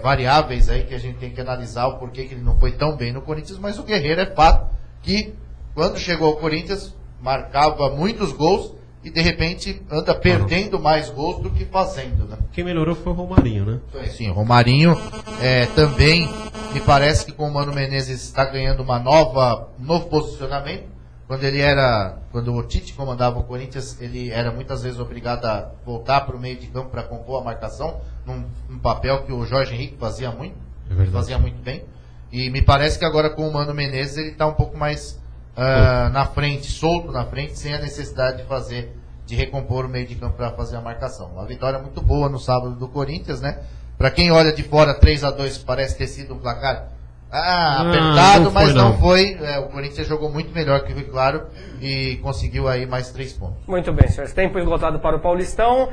[SPEAKER 4] variáveis aí que a gente tem que analisar o porquê que ele não foi tão bem no Corinthians, mas o Guerreiro é fato que quando chegou ao Corinthians marcava muitos gols e de repente anda perdendo mais gols do que fazendo, né?
[SPEAKER 3] Quem melhorou foi o Romarinho, né?
[SPEAKER 4] Sim, o Romarinho também me parece que com o Mano Menezes está ganhando um novo posicionamento. Quando o Tite comandava o Corinthians, ele era muitas vezes obrigado a voltar para o meio de campo para compor a marcação, num papel que o Jorge Henrique fazia muito, bem. E me parece que agora com o Mano Menezes ele está um pouco mais na frente, solto na frente, sem a necessidade de recompor o meio de campo para fazer a marcação. Uma vitória muito boa no sábado do Corinthians, né? Para quem olha de fora, 3-2 parece ter sido um placar apertado, mas não foi. O Corinthians jogou muito melhor que o Rio Claro e conseguiu aí mais 3 pontos.
[SPEAKER 1] Muito bem, senhores. Tempo esgotado para o Paulistão.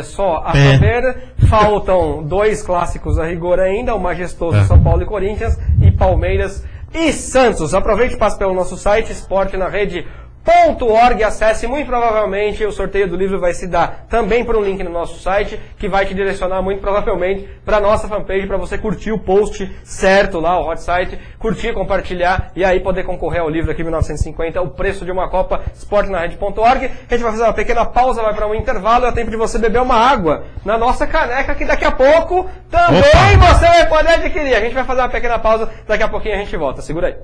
[SPEAKER 1] Só a saber, faltam 2 clássicos a rigor ainda, o majestoso São Paulo e Corinthians, e Palmeiras e Santos. Aproveite e passe pelo nosso site, esportenarede.org, acesse. Muito provavelmente o sorteio do livro vai se dar também por um link no nosso site, que vai te direcionar muito provavelmente para a nossa fanpage, para você curtir o post certo lá, o hot site, curtir, compartilhar e aí poder concorrer ao livro aqui 1950, O Preço de uma Copa, esportenarede.org. A gente vai fazer uma pequena pausa, vai para um intervalo, é tempo de você beber uma água na nossa caneca, que daqui a pouco também você vai poder adquirir. A gente vai fazer uma pequena pausa, daqui a pouquinho a gente volta. Segura aí.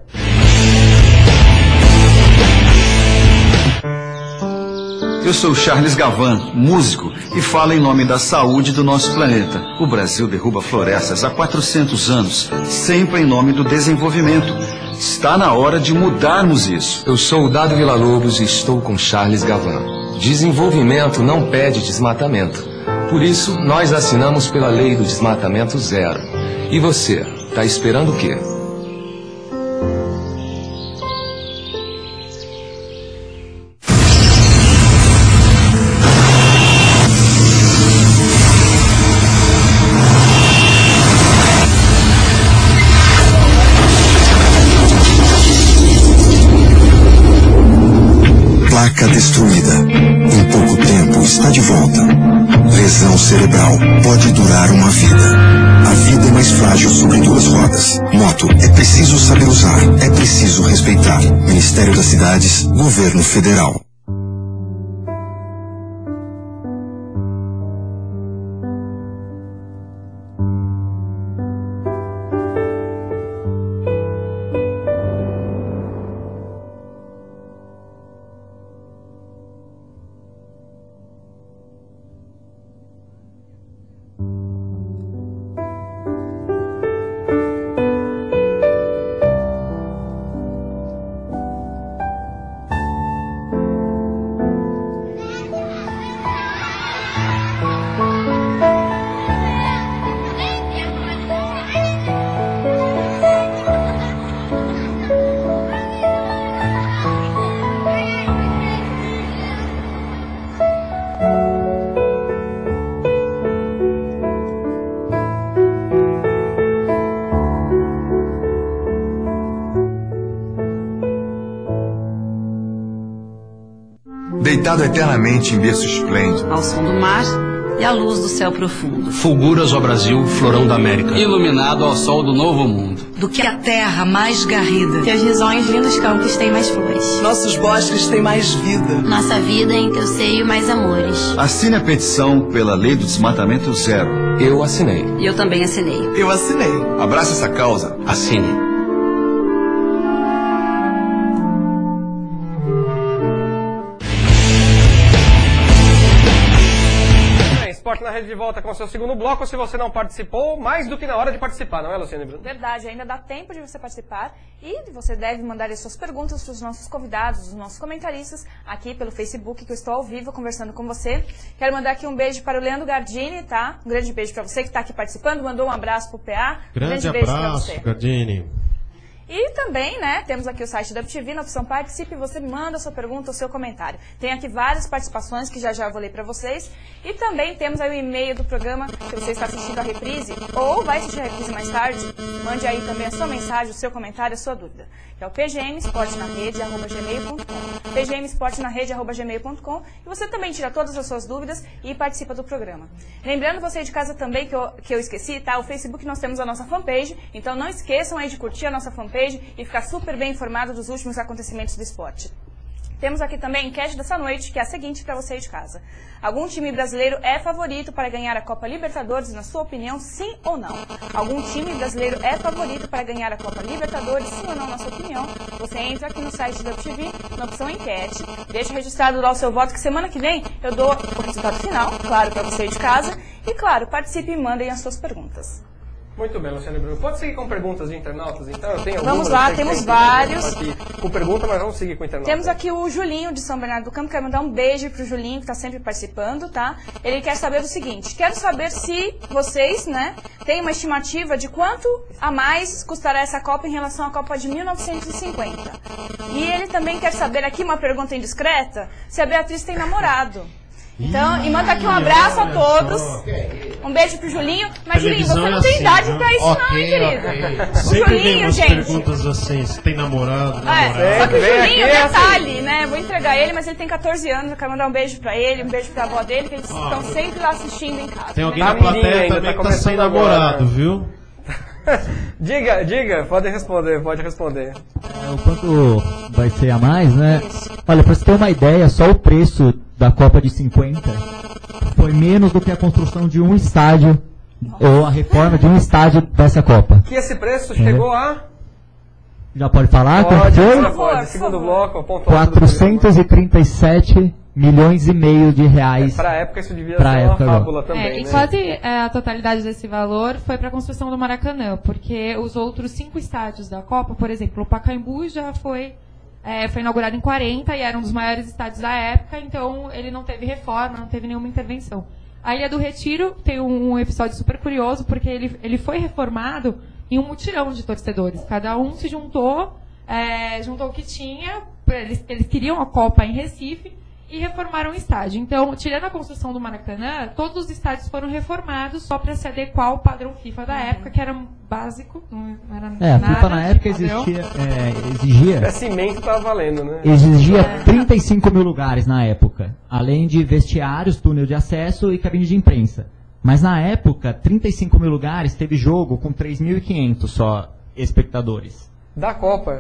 [SPEAKER 7] Eu sou Charles Gavan, músico, e falo em nome da saúde do nosso planeta. O Brasil derruba florestas há 400 anos, sempre em nome do desenvolvimento. Está na hora de mudarmos isso.
[SPEAKER 8] Eu sou o Dado Villa-Lobos e estou com Charles Gavan. Desenvolvimento não pede desmatamento. Por isso, nós assinamos pela lei do desmatamento zero. E você, está esperando o quê?
[SPEAKER 9] Placa destruída. Em pouco tempo está de volta. Lesão cerebral pode durar uma vida. A vida é mais frágil sobre 2 rodas. Moto é preciso saber usar. É preciso respeitar. Ministério das Cidades, Governo Federal.
[SPEAKER 10] Deitado eternamente em berço esplêndido,
[SPEAKER 11] ao som do mar e à luz do céu profundo.
[SPEAKER 12] Fulguras ao Brasil, florão da América.
[SPEAKER 13] Iluminado ao sol do novo mundo.
[SPEAKER 11] Do que a terra mais garrida.
[SPEAKER 14] Que os risonhos lindos campos têm mais flores.
[SPEAKER 15] Nossos bosques têm mais vida.
[SPEAKER 16] Nossa vida em teu seio mais amores.
[SPEAKER 7] Assine a petição pela lei do desmatamento zero.
[SPEAKER 8] Eu assinei.
[SPEAKER 11] E eu também assinei.
[SPEAKER 15] Eu assinei.
[SPEAKER 10] Abraça essa causa.
[SPEAKER 12] Assine.
[SPEAKER 1] Esporte na Rede de volta com o seu segundo bloco. Se você não participou, mais do que na hora de participar, não é, Luciane Bruno?
[SPEAKER 2] Verdade, ainda dá tempo de você participar e você deve mandar as suas perguntas para os nossos convidados, os nossos comentaristas, aqui pelo Facebook, que eu estou ao vivo conversando com você. Quero mandar aqui um beijo para o Leandro Gardini, tá? Um grande beijo para você que está aqui participando, mandou um abraço pro PA.
[SPEAKER 3] Grande
[SPEAKER 2] beijo
[SPEAKER 3] abraço,
[SPEAKER 2] para você.
[SPEAKER 3] Gardini.
[SPEAKER 2] E também, né, temos aqui o site da UpTV, na opção Participe, você manda a sua pergunta, o seu comentário. Tem aqui várias participações que já vou ler para vocês. E também temos aí o e-mail do programa, que você está assistindo a reprise, ou vai assistir a reprise mais tarde, mande aí também a sua mensagem, o seu comentário, a sua dúvida. Que é o pgmesportnarede@gmail.com. pgmesportnarede@gmail.com. E você também tira todas as suas dúvidas e participa do programa. Lembrando você de casa também, que eu esqueci, tá? O Facebook nós temos a nossa fanpage, então não esqueçam aí de curtir a nossa fanpage e ficar super bem informado dos últimos acontecimentos do esporte. Temos aqui também a enquete dessa noite, que é a seguinte para você aí de casa. Algum time brasileiro é favorito para ganhar a Copa Libertadores, na sua opinião, sim ou não? Algum time brasileiro é favorito para ganhar a Copa Libertadores, sim ou não, na sua opinião? Você entra aqui no site da UpTV, na opção enquete, deixa registrado lá o seu voto, que semana que vem eu dou o resultado final, claro, para você aí de casa. E claro, participe e mandem as suas perguntas.
[SPEAKER 1] Muito bem, Luciane Bruno. Pode seguir com perguntas de internautas, então? Eu tenho
[SPEAKER 2] vamos lá, temos vários.
[SPEAKER 1] Aqui com pergunta, mas vamos seguir com internautas.
[SPEAKER 2] Temos aqui o Julinho, de São Bernardo do Campo. Quero mandar um beijo pro Julinho, que está sempre participando, tá? Ele quer saber o seguinte: quero saber se vocês, né, têm uma estimativa de quanto a mais custará essa Copa em relação à Copa de 1950. E ele também quer saber aqui, uma pergunta indiscreta, se a Beatriz tem namorado. Então, e manda aqui um abraço a todos. Um beijo pro Julinho. Mas, Julinho, você não tem idade pra isso não, hein, querido? O
[SPEAKER 3] Sempre vem
[SPEAKER 2] Julinho,
[SPEAKER 3] umas
[SPEAKER 2] gente.
[SPEAKER 3] perguntas assim, se tem namorado,
[SPEAKER 2] Só
[SPEAKER 3] namorada.
[SPEAKER 2] que o Julinho, detalhe, né? Vou entregar ele, mas ele tem 14 anos. Eu quero mandar um beijo pra ele, um beijo pra avó dele, que eles estão sempre lá assistindo em casa.
[SPEAKER 3] Tem alguém
[SPEAKER 2] né?
[SPEAKER 3] na plateia também que tá sem namorado, viu?
[SPEAKER 1] Diga, pode responder.
[SPEAKER 6] O quanto vai ser a mais, né? Olha, pra você ter uma ideia, só o preço da Copa de 50 foi menos do que a construção de um estádio, ou a reforma de um estádio dessa Copa.
[SPEAKER 1] Que esse preço chegou a...
[SPEAKER 6] Já pode falar?
[SPEAKER 1] Pode. Segundo bloco, ponto
[SPEAKER 6] 437 milhões e meio de reais.
[SPEAKER 1] Para a época isso devia ser uma fábula também,
[SPEAKER 5] e
[SPEAKER 1] né?
[SPEAKER 5] quase a totalidade desse valor foi para a construção do Maracanã, porque os outros 5 estádios da Copa, por exemplo, o Pacaembu já foi inaugurado em 40 e era um dos maiores estádios da época, então ele não teve reforma, não teve nenhuma intervenção. A Ilha do Retiro tem um episódio super curioso, porque ele foi reformado em um mutirão de torcedores. Cada um se juntou o que tinha, eles queriam a Copa em Recife, e reformaram o estádio. Então, tirando a construção do Maracanã, todos os estádios foram reformados só para se adequar ao padrão FIFA da época, que era básico, não era nada.
[SPEAKER 6] A FIFA na época exigia...
[SPEAKER 1] Cimento estava valendo, né?
[SPEAKER 6] Exigia 35 mil lugares na época, além de vestiários, túnel de acesso e cabine de imprensa. Mas na época, 35 mil lugares, teve jogo com 3.500 só espectadores.
[SPEAKER 1] Da Copa.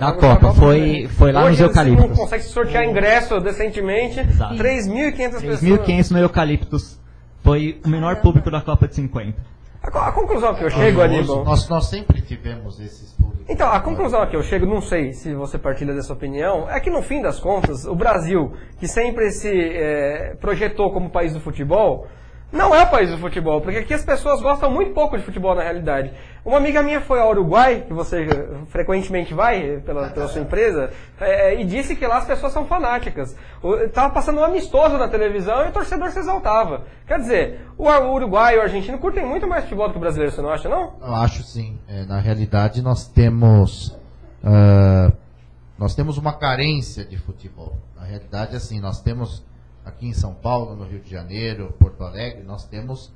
[SPEAKER 6] Foi lá nos Eucaliptos.
[SPEAKER 1] Você não consegue sortear ingresso decentemente. 3.500 pessoas.
[SPEAKER 6] 3.500 no Eucaliptos. Foi o menor público da Copa de 50.
[SPEAKER 1] A conclusão que eu chego, Aníbal...
[SPEAKER 4] Nós sempre tivemos esses públicos.
[SPEAKER 1] Então, a conclusão que eu chego, não sei se você partilha dessa opinião, é que no fim das contas, o Brasil, que sempre se projetou como país do futebol, não é o país do futebol, porque aqui as pessoas gostam muito pouco de futebol na realidade. Uma amiga minha foi ao Uruguai, que você frequentemente vai pela sua empresa, e disse que lá as pessoas são fanáticas. Estava passando um amistoso na televisão e o torcedor se exaltava. Quer dizer, o Uruguai e o argentino curtem muito mais futebol do que o brasileiro, você não acha, não?
[SPEAKER 4] Eu acho sim. Na realidade, nós temos uma carência de futebol. Na realidade, assim, nós temos... Aqui em São Paulo, no Rio de Janeiro, Porto Alegre, nós temos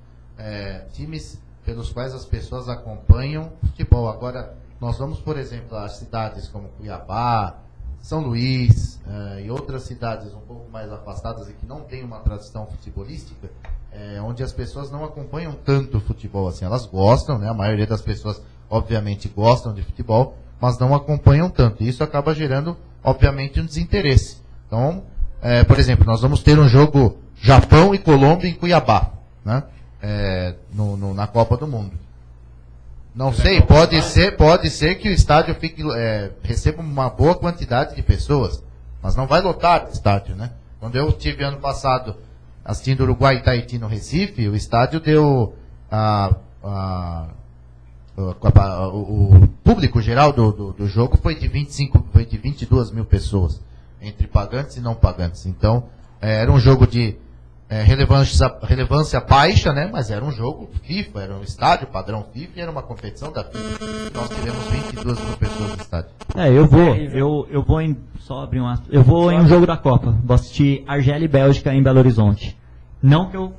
[SPEAKER 4] times pelos quais as pessoas acompanham futebol. Agora, nós vamos, por exemplo, a cidades como Cuiabá, São Luís e outras cidades um pouco mais afastadas e que não têm uma tradição futebolística, onde as pessoas não acompanham tanto futebol assim. Elas gostam, né? A maioria das pessoas, obviamente, gostam de futebol, mas não acompanham tanto. E isso acaba gerando, obviamente, um desinteresse. Então... por exemplo, nós vamos ter um jogo Japão e Colômbia em Cuiabá, né? Na Copa do Mundo. Não sei, pode ser que o estádio receba uma boa quantidade de pessoas, mas não vai lotar o estádio, né? Quando eu estive ano passado assistindo Uruguai e Tahiti no Recife, o estádio deu o público geral do jogo foi de 22 mil pessoas, entre pagantes e não pagantes. Então, era um jogo de relevância baixa, né? Mas era um jogo FIFA, era um estádio padrão FIFA e era uma competição da FIFA. Nós tivemos 22 mil pessoas no estádio.
[SPEAKER 6] Eu vou em um jogo da Copa. Vou assistir Argélia e Bélgica em Belo Horizonte. Não que eu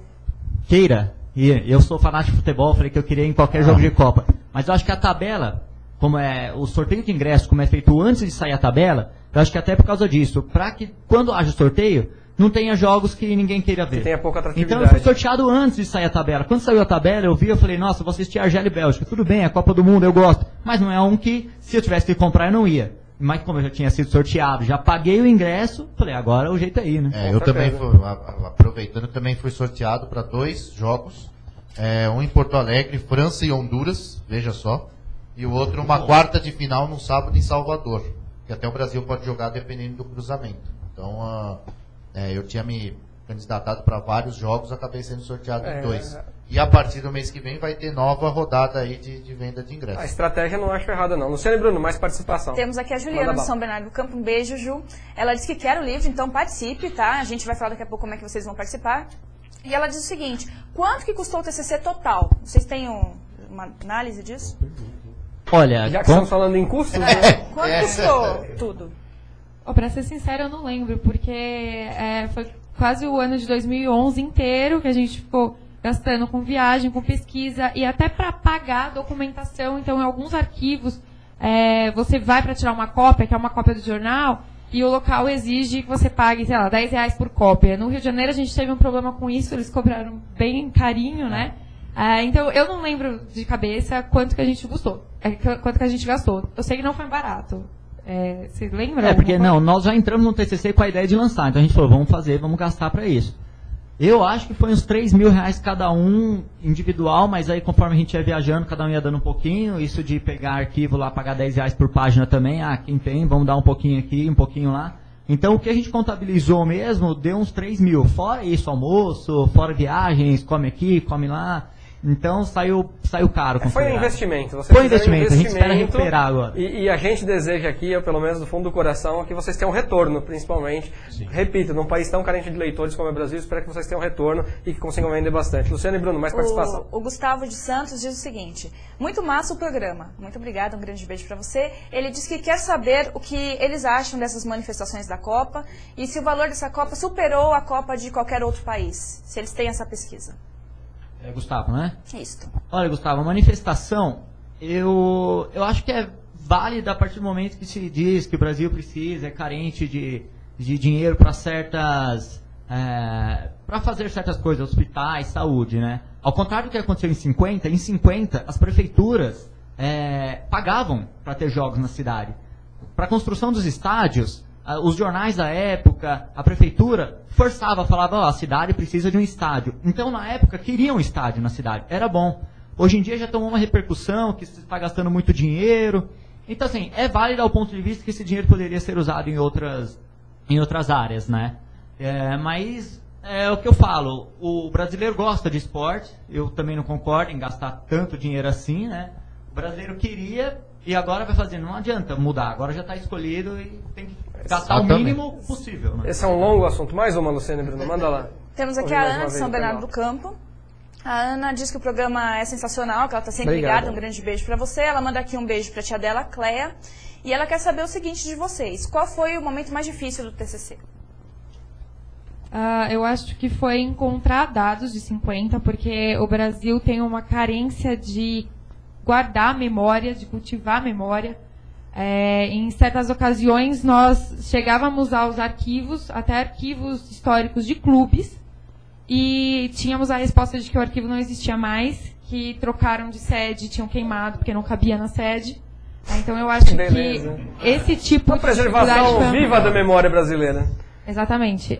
[SPEAKER 6] queira ir, eu sou fanático de futebol, falei que eu queria ir em qualquer jogo de Copa. Mas eu acho que a tabela, como é o sorteio de ingresso, como é feito antes de sair a tabela, eu acho que até por causa disso, para que quando haja o sorteio, não tenha jogos que ninguém queira ver.
[SPEAKER 1] Que tenha pouca atratividade.
[SPEAKER 6] Então eu fui sorteado antes de sair a tabela. Quando saiu a tabela, eu falei, nossa, vou assistir Argélia e Bélgica. Tudo bem, é a Copa do Mundo, eu gosto. Mas não é um que, se eu tivesse que comprar, eu não ia. Mas como eu já tinha sido sorteado, já paguei o ingresso, falei, agora o jeito é ir, né?
[SPEAKER 4] Eu também aproveitando, também fui sorteado para 2 jogos. Um em Porto Alegre, França e Honduras, veja só. E o outro, uma quarta de final no sábado em Salvador. Que até o Brasil pode jogar dependendo do cruzamento. Então, eu tinha me candidatado para vários jogos, acabei sendo sorteado em 2. E a partir do mês que vem vai ter nova rodada aí de venda de ingressos.
[SPEAKER 1] A estratégia não acho errada, não. Luciano e Bruno, mais participação.
[SPEAKER 2] Temos aqui a Juliana de São Bernardo do Campo. Um beijo, Ju. Ela disse que quer o livro, então participe, tá? A gente vai falar daqui a pouco como é que vocês vão participar. E ela diz o seguinte, quanto que custou o TCC total? Vocês têm uma análise disso?
[SPEAKER 6] Olha,
[SPEAKER 1] já que estamos falando em custos, né?
[SPEAKER 2] Quanto custou tudo?
[SPEAKER 5] Pra ser sincero, eu não lembro, porque foi quase o ano de 2011 inteiro que a gente ficou gastando com viagem, com pesquisa e até para pagar a documentação. Então, em alguns arquivos, você vai para tirar uma cópia, que é uma cópia do jornal, e o local exige que você pague, sei lá, R$10 por cópia. No Rio de Janeiro, a gente teve um problema com isso, eles cobraram bem carinho, né? Então, eu não lembro de cabeça quanto que a gente gastou. Eu sei que não foi barato. Vocês lembram?
[SPEAKER 6] Porque nós já entramos no TCC com a ideia de lançar. Então a gente falou, vamos gastar para isso. Eu acho que foi uns R$3.000 cada um individual, mas aí conforme a gente ia viajando, cada um ia dando um pouquinho. Isso de pegar arquivo lá, pagar R$10 por página também. Quem tem, vamos dar um pouquinho aqui, um pouquinho lá. Então o que a gente contabilizou mesmo, deu uns 3.000. Fora isso, almoço, fora viagens, come aqui, come lá. Então saiu caro.
[SPEAKER 1] Foi um investimento.
[SPEAKER 6] Foi um investimento, a gente espera recuperar agora.
[SPEAKER 1] E a gente deseja aqui, eu, pelo menos do fundo do coração, que vocês tenham retorno, principalmente. Sim. Repito, num país tão carente de leitores como é o Brasil, espero que vocês tenham retorno e que consigam vender bastante. Luciano e Bruno, mais participação.
[SPEAKER 2] O Gustavo de Santos diz o seguinte, muito massa o programa, muito obrigada, um grande beijo para você. Ele diz que quer saber o que eles acham dessas manifestações da Copa e se o valor dessa Copa superou a Copa de qualquer outro país, se eles têm essa pesquisa.
[SPEAKER 6] Gustavo, né?
[SPEAKER 2] Isso.
[SPEAKER 6] Olha, Gustavo, a manifestação, eu acho que é válida a partir do momento que se diz que o Brasil precisa, é carente de dinheiro para para fazer certas coisas, hospitais, saúde, né? Ao contrário do que aconteceu em 50 as prefeituras pagavam para ter jogos na cidade. Para a construção dos estádios, os jornais da época, a prefeitura forçava, falava, a cidade precisa de um estádio. Então, na época, queriam um estádio na cidade. Era bom. Hoje em dia já tomou uma repercussão, que se está gastando muito dinheiro. Então, assim, é válido ao ponto de vista que esse dinheiro poderia ser usado em outras áreas, né? Mas é o que eu falo, o brasileiro gosta de esporte, eu também não concordo em gastar tanto dinheiro assim, né? O brasileiro queria e agora vai fazer, não adianta mudar, agora já está escolhido e tem que gastar o mínimo possível. Né?
[SPEAKER 1] Esse é um longo assunto. Mais uma, Luciana e Bruno, manda lá.
[SPEAKER 2] Temos aqui a Ana de São Bernardo do Campo. A Ana diz que o programa é sensacional, que ela está sempre ligada. Um grande beijo para você. Ela manda aqui um beijo para a tia dela, Cleia. E ela quer saber o seguinte de vocês. Qual foi o momento mais difícil do TCC?
[SPEAKER 5] Eu acho que foi encontrar dados de 50, porque o Brasil tem uma carência de guardar a memória, de cultivar a memória. Em certas ocasiões, nós chegávamos aos arquivos, até arquivos históricos de clubes, e tínhamos a resposta de que o arquivo não existia mais, que trocaram de sede, tinham queimado porque não cabia na sede. Então eu acho que esse tipo
[SPEAKER 1] de preservação viva da memória brasileira.
[SPEAKER 5] Exatamente.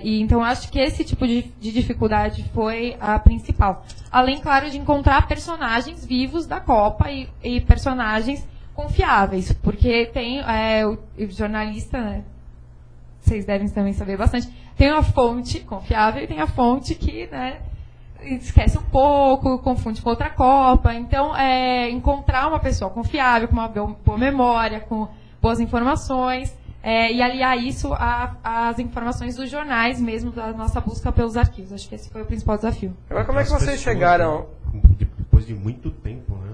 [SPEAKER 5] E então eu acho que esse tipo de dificuldade foi a principal. Além, claro, de encontrar personagens vivos da Copa e personagens confiáveis, porque tem o jornalista, né? Vocês devem também saber bastante, tem uma fonte confiável e tem a fonte que, né, esquece um pouco, confunde com outra Copa. Então, encontrar uma pessoa confiável, com uma boa memória, com boas informações, e aliar isso às informações dos jornais mesmo, da nossa busca pelos arquivos. Acho que esse foi o principal desafio.
[SPEAKER 1] Agora, como é que vocês chegaram...
[SPEAKER 3] Depois de muito tempo, né?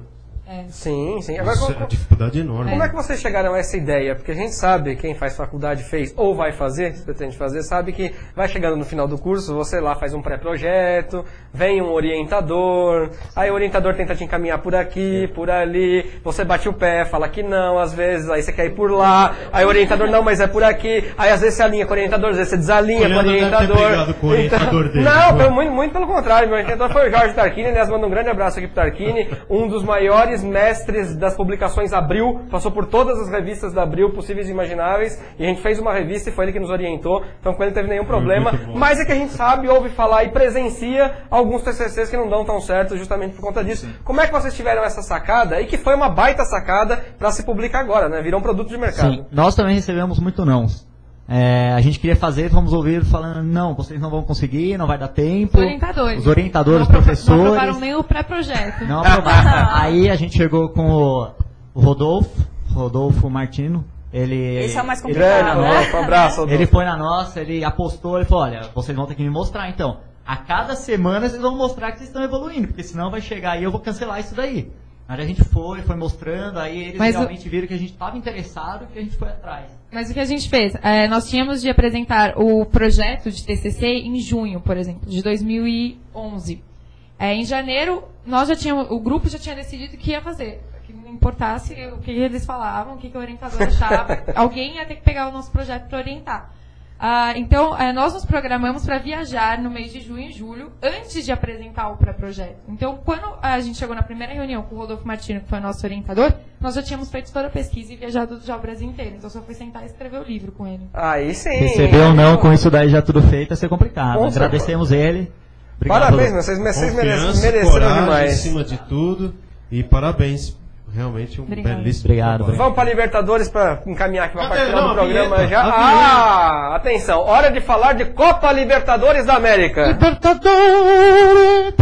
[SPEAKER 1] Sim.
[SPEAKER 3] Agora, isso é uma dificuldade enorme.
[SPEAKER 1] Como é que vocês chegaram a essa ideia? Porque a gente sabe, quem faz faculdade fez ou vai fazer, se pretende fazer, sabe que vai chegando no final do curso, você lá faz um pré-projeto, vem um orientador, aí o orientador tenta te encaminhar por aqui, por ali, você bate o pé, fala que não, às vezes, aí você quer ir por lá, aí o orientador não, mas é por aqui, aí às vezes você alinha com o orientador, às vezes você desalinha com o orientador.
[SPEAKER 3] Com o orientador dele.
[SPEAKER 1] Não, muito pelo contrário, meu orientador foi o Jorge Tarquini, aliás, mando um grande abraço aqui pro Tarquini, um dos maiores mestres das publicações Abril, passou por todas as revistas da Abril possíveis e imagináveis, e a gente fez uma revista e foi ele que nos orientou, então com ele não teve nenhum problema, mas é que a gente sabe, ouve falar e presencia alguns TCCs que não dão tão certo justamente por conta disso. Sim. Como é que vocês tiveram essa sacada, e que foi uma baita sacada para se publicar agora, né? Virou um produto de mercado.
[SPEAKER 6] Sim, nós também recebemos muito nãos. A gente queria fazer, vamos ouvir falando, não, vocês não vão conseguir, não vai dar tempo.
[SPEAKER 5] Os
[SPEAKER 6] orientadores, professores.
[SPEAKER 5] Não aprovaram nem o pré-projeto.
[SPEAKER 6] Não aprovaram. Aí a gente chegou com o Rodolfo Martino.
[SPEAKER 2] Esse é o mais complicado, né?
[SPEAKER 1] Um abraço, Rodolfo.
[SPEAKER 6] Ele foi na nossa, ele apostou, ele falou, olha, vocês vão ter que me mostrar então. A cada semana vocês vão mostrar que vocês estão evoluindo, porque senão vai chegar aí e eu vou cancelar isso daí. Aí a gente foi mostrando, aí eles realmente viram que a gente estava interessado e que a gente foi atrás.
[SPEAKER 5] Mas o que a gente fez? Nós tínhamos de apresentar o projeto de TCC em junho, por exemplo, de 2011. Em janeiro, o grupo já tinha decidido que ia fazer. Que não importasse o que eles falavam, o que o orientador achava. Alguém ia ter que pegar o nosso projeto para orientar. Então, nós nos programamos para viajar no mês de junho e julho, antes de apresentar o pré-projeto. Então, quando a gente chegou na primeira reunião com o Rodolfo Martino, que foi o nosso orientador, nós já tínhamos feito toda a pesquisa e viajado já o Brasil inteiro. Então, só fui sentar e escrever o livro com ele.
[SPEAKER 1] Aí sim!
[SPEAKER 6] Receber ou não com isso daí já tudo feito, vai ser complicado. Agradecemos ele.
[SPEAKER 3] Obrigado.
[SPEAKER 1] Parabéns, vocês mereceram
[SPEAKER 3] coragem
[SPEAKER 1] demais.
[SPEAKER 3] Acima de tudo. E parabéns. Realmente um belíssimo.
[SPEAKER 6] Obrigado.
[SPEAKER 1] Vamos para Libertadores para encaminhar aqui uma parte final do programa já. Atenção, hora de falar de Copa Libertadores da América.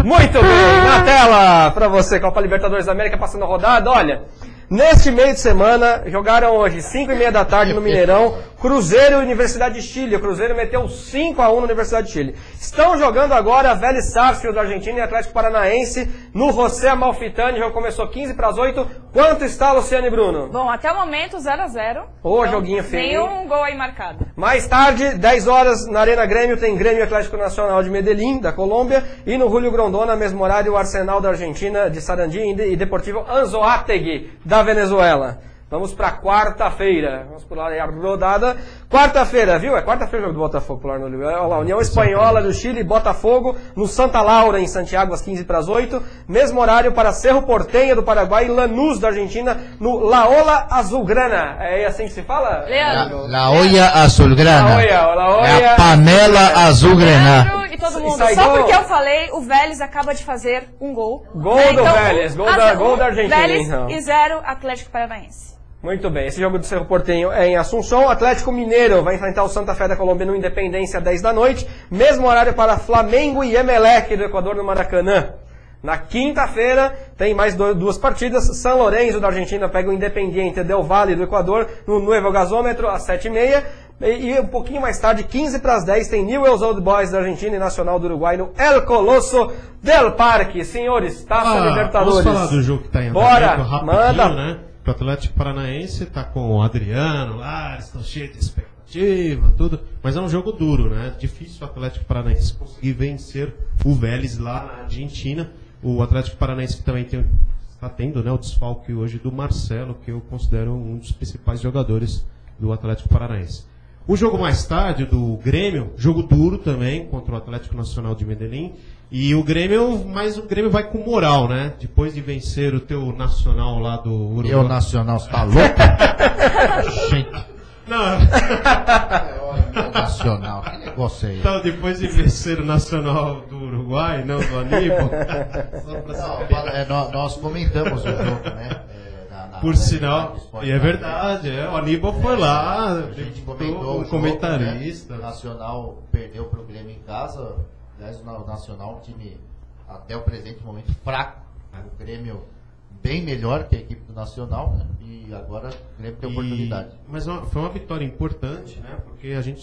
[SPEAKER 1] Muito bem, na tela para você, Copa Libertadores da América passando a rodada. Olha, neste meio de semana, jogaram hoje, 5h30 da tarde no Mineirão, Cruzeiro e Universidade de Chile. O Cruzeiro meteu 5-1 na Universidade de Chile. Estão jogando agora Vélez Sarsfield da Argentina e Atlético Paranaense no José Amalfitani. O jogo começou 7:15. Quanto está, Luciane e Bruno?
[SPEAKER 2] Bom, até o momento 0-0.
[SPEAKER 1] Ô, joguinho feio.
[SPEAKER 2] Nenhum gol aí marcado.
[SPEAKER 1] Mais tarde, 10 horas, na Arena Grêmio, tem Grêmio Atlético Nacional de Medellín, da Colômbia. E no Julio Grondona, mesmo horário, o Arsenal da Argentina, de Sarandí e Deportivo Anzoátegui, da Venezuela. Vamos para quarta-feira. Vamos pular aí a rodada. Quarta-feira, viu? É quarta-feira o jogo do Botafogo, pular no Olha lá, União Espanhola do Chile, Botafogo, no Santa Laura, em Santiago, às 7:15. Mesmo horário para Cerro Porteño do Paraguai e Lanús da Argentina, no La Olla Azulgrana. É assim que se fala?
[SPEAKER 4] La Olla Azulgrana.
[SPEAKER 1] É
[SPEAKER 4] a panela azulgrana.
[SPEAKER 2] E todo mundo. Só porque eu falei, o Vélez acaba de fazer um gol.
[SPEAKER 1] Gol do Vélez, gol da Argentina.
[SPEAKER 2] Vélez
[SPEAKER 1] então.
[SPEAKER 2] e 0 Atlético Paranaense.
[SPEAKER 1] Muito bem, esse jogo do Cerro Porteño é em Assunção. Atlético Mineiro vai enfrentar o Santa Fé da Colômbia no Independência, 10 da noite. Mesmo horário para Flamengo e Emelec do Equador no Maracanã. Na quinta-feira tem mais duas partidas. São Lourenço da Argentina pega o Independiente Del Valle do Equador no Nuevo Gasômetro às 7:30. E um pouquinho mais tarde, 15:10, tem Newell's Old Boys da Argentina e Nacional do Uruguai no El Colosso del Parque. Senhores, Taça Libertadores.
[SPEAKER 3] Vamos falar do jogo que está em
[SPEAKER 1] Bora,
[SPEAKER 3] rapidinho,
[SPEAKER 1] manda.
[SPEAKER 3] Né? O Atlético Paranaense está com o Adriano lá, eles estão cheios de expectativa, tudo. Mas é um jogo duro, né? Difícil o Atlético Paranaense conseguir vencer o Vélez lá na Argentina. O Atlético Paranaense que também está tendo, né, o desfalque hoje do Marcelo, que eu considero um dos principais jogadores do Atlético Paranaense. O jogo mais tarde do Grêmio, jogo duro também contra o Atlético Nacional de Medellín. E o Grêmio, mas o Grêmio vai com moral, né? Depois de vencer o teu Nacional lá do Uruguai.
[SPEAKER 4] Meu Nacional, você tá louco? Gente.
[SPEAKER 3] Não.
[SPEAKER 4] Nacional, que negócio é esse?
[SPEAKER 3] Então, depois de vencer o Nacional do Uruguai, não do Aníbal.
[SPEAKER 4] Nós comentamos o jogo, né?
[SPEAKER 3] Por sinal, e é verdade, o Aníbal foi lá,
[SPEAKER 4] a gente comentou
[SPEAKER 3] o comentarista.
[SPEAKER 4] Jogo, né? O Nacional perdeu para o Grêmio em casa. Aliás, o Nacional é um time, até o presente momento, fraco. O Grêmio bem melhor que a equipe do Nacional, né? E e agora o Grêmio tem oportunidade.
[SPEAKER 3] Mas foi uma vitória importante, né? Porque a gente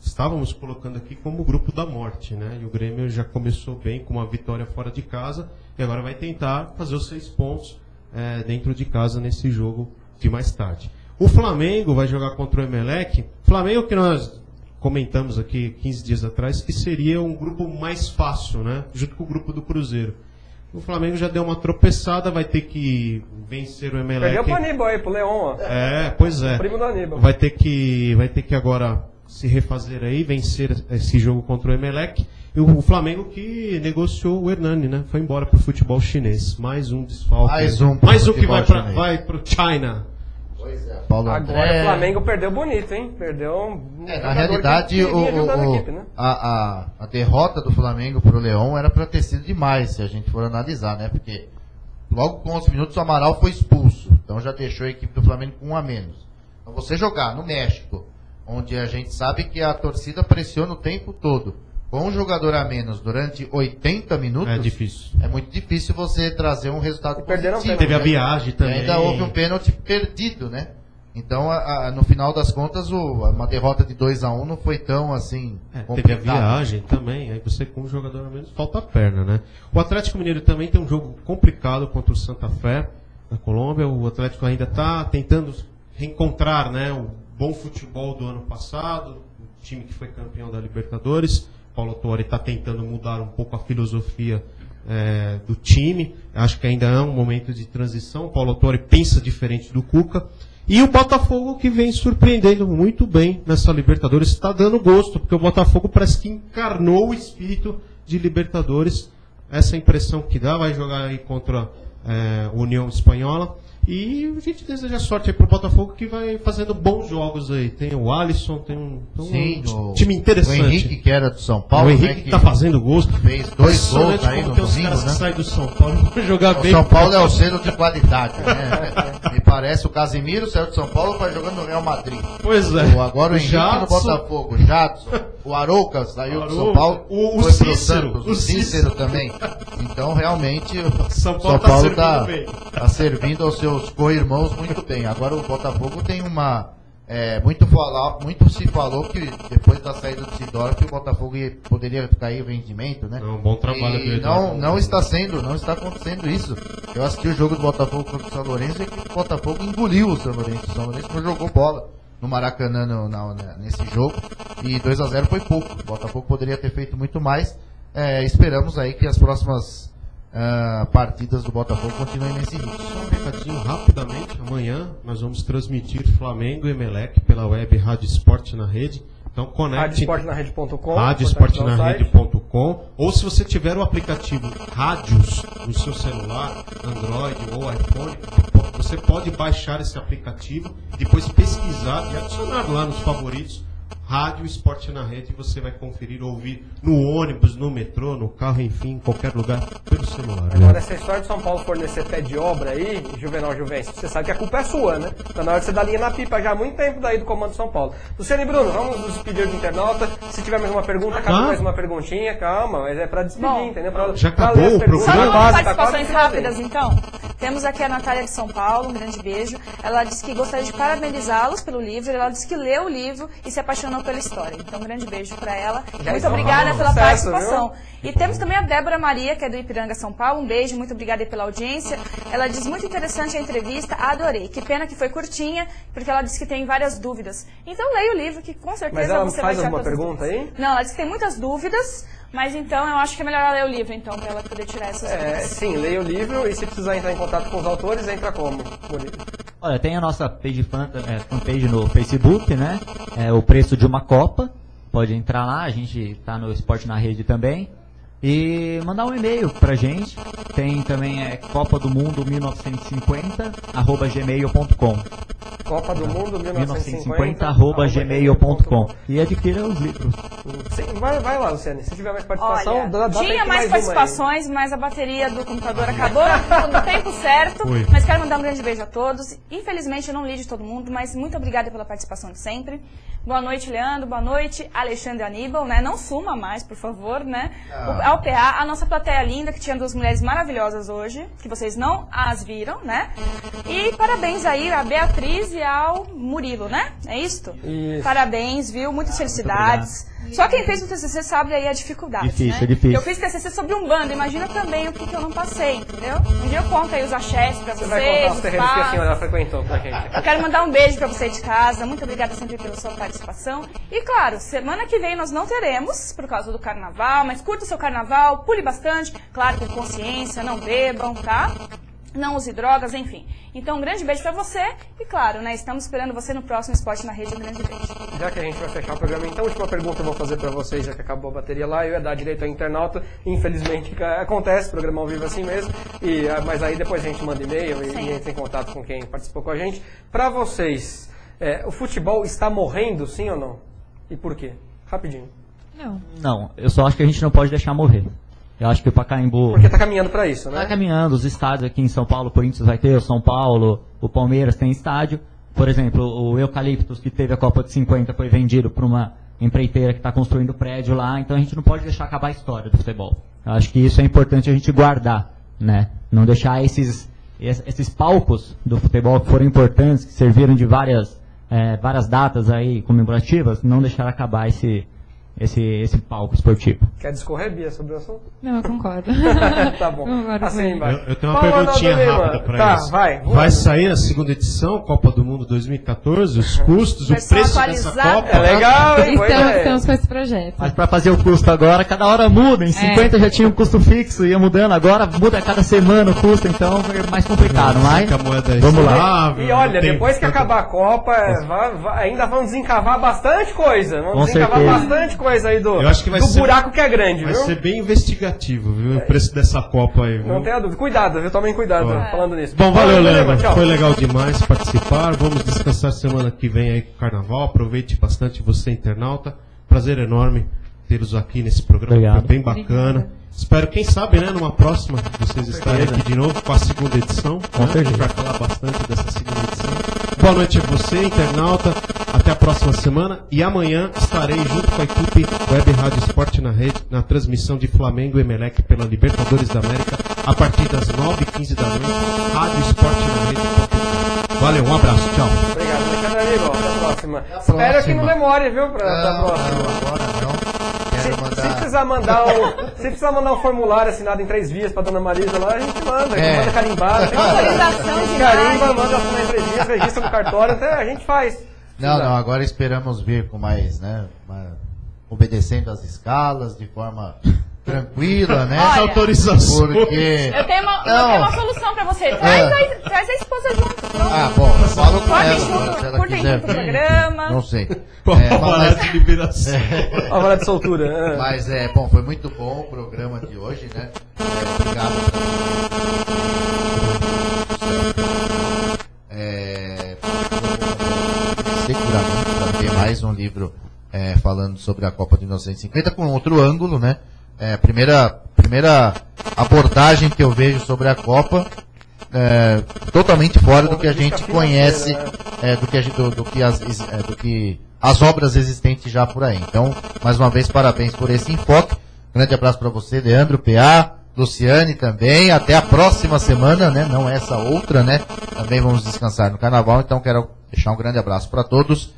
[SPEAKER 3] estávamos colocando aqui como o grupo da morte, né? E o Grêmio já começou bem com uma vitória fora de casa e agora vai tentar fazer os 6 pontos dentro de casa nesse jogo de mais tarde. O Flamengo vai jogar contra o Emelec. Flamengo que nós comentamos aqui 15 dias atrás que seria um grupo mais fácil, né? Junto com o grupo do Cruzeiro. O Flamengo já deu uma tropeçada, vai ter que vencer o Emelec.
[SPEAKER 1] Perdeu pro Aníbal aí, pro Leão, ó.
[SPEAKER 3] Pois é.
[SPEAKER 1] O primo do Aníbal.
[SPEAKER 3] Vai ter que agora se refazer aí, vencer esse jogo contra o Emelec. E o Flamengo que negociou o Hernani, né? Foi embora pro futebol chinês. Mais um desfalque. Mais um que vai pro China.
[SPEAKER 4] Pois é, Paulo
[SPEAKER 1] Agora
[SPEAKER 4] André...
[SPEAKER 1] o Flamengo perdeu bonito, hein? Perdeu
[SPEAKER 4] na realidade,
[SPEAKER 1] equipe, né?
[SPEAKER 4] a derrota do Flamengo pro Leão era para ter sido demais, se a gente for analisar, né? Porque logo com 11 minutos o Amaral foi expulso. Então já deixou a equipe do Flamengo com 1 a menos. Então você jogar no México, onde a gente sabe que a torcida pressiona o tempo todo, com um jogador a menos durante 80 minutos...
[SPEAKER 3] É difícil.
[SPEAKER 4] É muito difícil você trazer um resultado positivo.
[SPEAKER 3] Teve a viagem também.
[SPEAKER 4] E ainda houve um pênalti perdido, né? Então, no final das contas, uma derrota de 2 a 1 não foi tão assim
[SPEAKER 3] teve a viagem também. Aí você com um jogador a menos falta a perna, né? O Atlético Mineiro também tem um jogo complicado contra o Santa Fé, na Colômbia. O Atlético ainda está tentando reencontrar, né, o bom futebol do ano passado, o time que foi campeão da Libertadores. Paulo Tuori está tentando mudar um pouco a filosofia do time. Acho que ainda é um momento de transição. O Paulo Tuori pensa diferente do Cuca. E o Botafogo que vem surpreendendo muito bem nessa Libertadores. Está dando gosto, porque o Botafogo parece que encarnou o espírito de Libertadores. Essa impressão que dá. Vai jogar aí contra a União Espanhola. E a gente deseja sorte aí pro Botafogo que vai fazendo bons jogos aí. Tem o Alisson, tem um time interessante.
[SPEAKER 4] O Henrique, que era do São Paulo.
[SPEAKER 3] O Henrique que tá fazendo gols.
[SPEAKER 4] Fez 2 gols aí no domingo, né?
[SPEAKER 3] Sai do São Paulo pra jogar bem.
[SPEAKER 4] O São Paulo é o selo de qualidade, né? Me parece o Casimiro saiu do São Paulo para jogando no Real Madrid.
[SPEAKER 3] Pois é.
[SPEAKER 4] Agora o Henrique no Botafogo. O Jadson, o Arouca saiu do São Paulo.
[SPEAKER 3] O Cícero.
[SPEAKER 4] O Cícero também. Então, realmente, o
[SPEAKER 3] São Paulo
[SPEAKER 4] tá servindo aos seus co-irmãos muito bem. Agora o Botafogo tem uma... muito se falou que depois da saída do Sidorf o Botafogo poderia cair o rendimento, né?
[SPEAKER 3] Um bom trabalho
[SPEAKER 4] e não está acontecendo isso. Eu assisti o jogo do Botafogo contra o São Lourenço e o Botafogo engoliu o São Lourenço. O São Lourenço não jogou bola no Maracanã nesse jogo e 2 a 0 foi pouco. O Botafogo poderia ter feito muito mais. Esperamos aí que as próximas partidas do Botafogo continuem nesse ritmo.
[SPEAKER 3] Só um recadinho rapidamente. Amanhã nós vamos transmitir Flamengo e Emelec pela web Rádio Esporte na Rede. Então conecte
[SPEAKER 1] radioesportenarede.com,
[SPEAKER 3] radioesportenarede.com, ou se você tiver o aplicativo Rádios no seu celular, Android ou iPhone, você pode baixar esse aplicativo, depois pesquisar e adicionar lá nos favoritos Rádio Esporte na Rede, e você vai conferir, ouvir no ônibus, no metrô, no carro, enfim, em qualquer lugar, pelo celular.
[SPEAKER 1] Agora, essa história de São Paulo fornecer pé de obra aí, Juvenal Juvencio, você sabe que a culpa é sua, né? Tá na hora de você dar linha na pipa já há muito tempo daí do comando de São Paulo. Luciano e Bruno, vamos nos despedir do internauta. Se tiver mais uma pergunta, cabe mais uma perguntinha, calma, mas é pra despedir, entendeu?
[SPEAKER 3] Já acabou o programa?
[SPEAKER 2] Só algumas participações rápidas, então. Temos aqui a Natália de São Paulo, um grande beijo. Ela disse que gostaria de parabenizá-los pelo livro. Ela disse que leu o livro e se apaixonou pela história. Então, um grande beijo para ela. Muito obrigada pela participação. E temos também a Débora Maria, que é do Ipiranga, São Paulo. Um beijo, muito obrigada pela audiência. Ela diz, muito interessante a entrevista, adorei. Que pena que foi curtinha, porque ela disse que tem várias dúvidas. Então, leia o livro, que com certeza você vai tirar todas as dúvidas. Mas ela faz alguma pergunta aí? Não, ela disse que tem muitas dúvidas. Mas então eu acho que é melhor ela ler o livro, então, para ela poder tirar essas dúvidas.
[SPEAKER 1] Sim, leia o livro e se precisar entrar em contato com os autores, entra como?
[SPEAKER 6] Olha, tem a nossa fanpage no Facebook, né? O preço de uma Copa. Pode entrar lá, a gente tá no Esporte na Rede também. E mandar um e-mail pra gente. Tem também Copa do Mundo 1950 @gmail.com.
[SPEAKER 1] Copa do Mundo 1950
[SPEAKER 6] @gmail.com. E adquira os livros.
[SPEAKER 1] Sim, vai lá, Luciane. Se tiver mais participação,
[SPEAKER 2] olha, tinha mais participações, mas a bateria do computador acabou no tempo certo. Mas quero mandar um grande beijo a todos. Infelizmente eu não li de todo mundo, mas muito obrigada pela participação de sempre. Boa noite, Leandro. Boa noite, Alexandre Aníbal, né? Não suma mais, por favor, né? Ao PA, a nossa plateia linda, que tinha duas mulheres maravilhosas hoje, que vocês não as viram, né? E parabéns aí a Beatriz e ao Murilo, né? É isto?
[SPEAKER 1] Isso.
[SPEAKER 2] Parabéns, viu? Muitas felicidades. Só quem fez o TCC sabe aí a dificuldade,
[SPEAKER 6] difícil,
[SPEAKER 2] né?
[SPEAKER 6] é difícil.
[SPEAKER 2] Eu fiz TCC sobre Umbanda, imagina também o que eu não passei, entendeu? Um dia eu conto aí os axés pra vocês,
[SPEAKER 1] Você vai contar os
[SPEAKER 2] os
[SPEAKER 1] terreiros que a
[SPEAKER 2] passos.
[SPEAKER 1] senhora frequentou pra gente.
[SPEAKER 2] Eu quero mandar um beijo pra você de casa. Muito obrigada sempre pela sua participação. E claro, semana que vem nós não teremos, por causa do carnaval, mas curta o seu carnaval, pule bastante, claro, com consciência, não bebam, tá? Não use drogas, enfim. Então, um grande beijo pra você e, claro, né, estamos esperando você no próximo Esporte na Rede. Um grande beijo.
[SPEAKER 1] Já que a gente vai fechar o programa, então, a última pergunta eu vou fazer pra vocês, já que acabou a bateria lá, eu ia dar direito ao internauta, infelizmente acontece, programa ao vivo assim mesmo, mas aí depois a gente manda e-mail e entra em contato com quem participou com a gente. Pra vocês, o futebol está morrendo, sim ou não? E por quê? Rapidinho.
[SPEAKER 6] Não, eu só acho que a gente não pode deixar morrer. Eu acho que o Pacaembu...
[SPEAKER 1] Porque tá caminhando pra isso, né?
[SPEAKER 6] Tá caminhando, os estádios aqui em São Paulo, o Corinthians vai ter, o São Paulo, o Palmeiras tem estádio. Por exemplo, o Eucaliptus, que teve a Copa de 50, foi vendido para uma empreiteira que está construindo prédio lá, então a gente não pode deixar acabar a história do futebol. Eu acho que isso é importante a gente guardar, né? Não deixar esses palcos do futebol que foram importantes, que serviram de várias datas aí comemorativas, não deixar acabar esse palco esportivo.
[SPEAKER 1] Quer discorrer, Bia, sobre o assunto?
[SPEAKER 5] Não, eu concordo.
[SPEAKER 1] Tá bom. Assim vai.
[SPEAKER 3] Eu tenho uma perguntinha rápida para isso. Vai sair a segunda edição, Copa do Mundo 2014, os custos, o preço dessa Copa?
[SPEAKER 1] É legal, hein?
[SPEAKER 5] Estamos com esse projeto.
[SPEAKER 6] Mas para fazer o custo agora, cada hora muda. Em 50 já tinha um custo fixo, ia mudando. Agora muda a cada semana o custo, então é mais complicado. Mas vamos lá.
[SPEAKER 1] E olha, depois que acabar a Copa, ainda vão desencavar bastante coisa. Vão desencavar bastante coisa aí do buraco que é grande,
[SPEAKER 3] vai
[SPEAKER 1] viu?
[SPEAKER 3] Vai ser bem investigativo, viu? O preço dessa Copa aí, viu?
[SPEAKER 1] Não tenha dúvida. Cuidado, viu? Tomem cuidado falando nisso.
[SPEAKER 3] Bom, valeu, Leandro. Foi legal demais participar. Vamos descansar semana que vem aí com o Carnaval. Aproveite bastante você, internauta. Prazer enorme tê-los aqui nesse programa.
[SPEAKER 6] Obrigado.
[SPEAKER 3] Foi bem bacana. Obrigado. Espero, quem sabe, né, numa próxima, vocês estarem aqui de novo com a segunda edição.
[SPEAKER 6] Com certeza.
[SPEAKER 3] A gente vai falar bastante dessa segunda edição. Boa noite a você, internauta. Até a próxima semana. E amanhã estarei junto com a equipe Web Rádio Esporte na Rede, na transmissão de Flamengo e Emelec pela Libertadores da América, a partir das 9h15 da noite. Rádio Esporte na Rede. Valeu, um abraço, tchau.
[SPEAKER 1] Obrigado, Alexandre Aníbal. Até a próxima. Espero que não demore, viu, pra próxima.
[SPEAKER 4] Agora não.
[SPEAKER 1] Se precisar mandar um formulário assinado em 3 vias pra Dona Marisa lá, a gente manda. Manda carimbado.
[SPEAKER 2] Autorização de
[SPEAKER 1] carimba, manda assinar em 3 vias, registra no cartório, até a gente faz.
[SPEAKER 4] Não, agora esperamos vir com mais, né, obedecendo às escalas, de forma tranquila, né?
[SPEAKER 2] Olha,
[SPEAKER 3] autorização.
[SPEAKER 4] Porque...
[SPEAKER 2] Eu tenho uma solução pra você. Traz a esposa junto.
[SPEAKER 4] Bom, eu falo com
[SPEAKER 2] Pode
[SPEAKER 4] ela. Se ela
[SPEAKER 2] curtem
[SPEAKER 4] quiser
[SPEAKER 2] junto o programa.
[SPEAKER 4] Não sei.
[SPEAKER 3] Alvará de liberação.
[SPEAKER 1] Alvará de soltura.
[SPEAKER 4] Mas bom, foi muito bom o programa de hoje, né? Obrigado. Seguramente vai ter mais um livro falando sobre a Copa de 1950 com outro ângulo, né? Primeira abordagem que eu vejo sobre a Copa, totalmente fora do que a gente conhece, do que as obras existentes já por aí. Então, mais uma vez, parabéns por esse enfoque. Grande abraço para você, Leandro, PA, Luciane também. Até a próxima semana, né? Não essa outra, né? Também vamos descansar no Carnaval. Então, quero deixar um grande abraço para todos.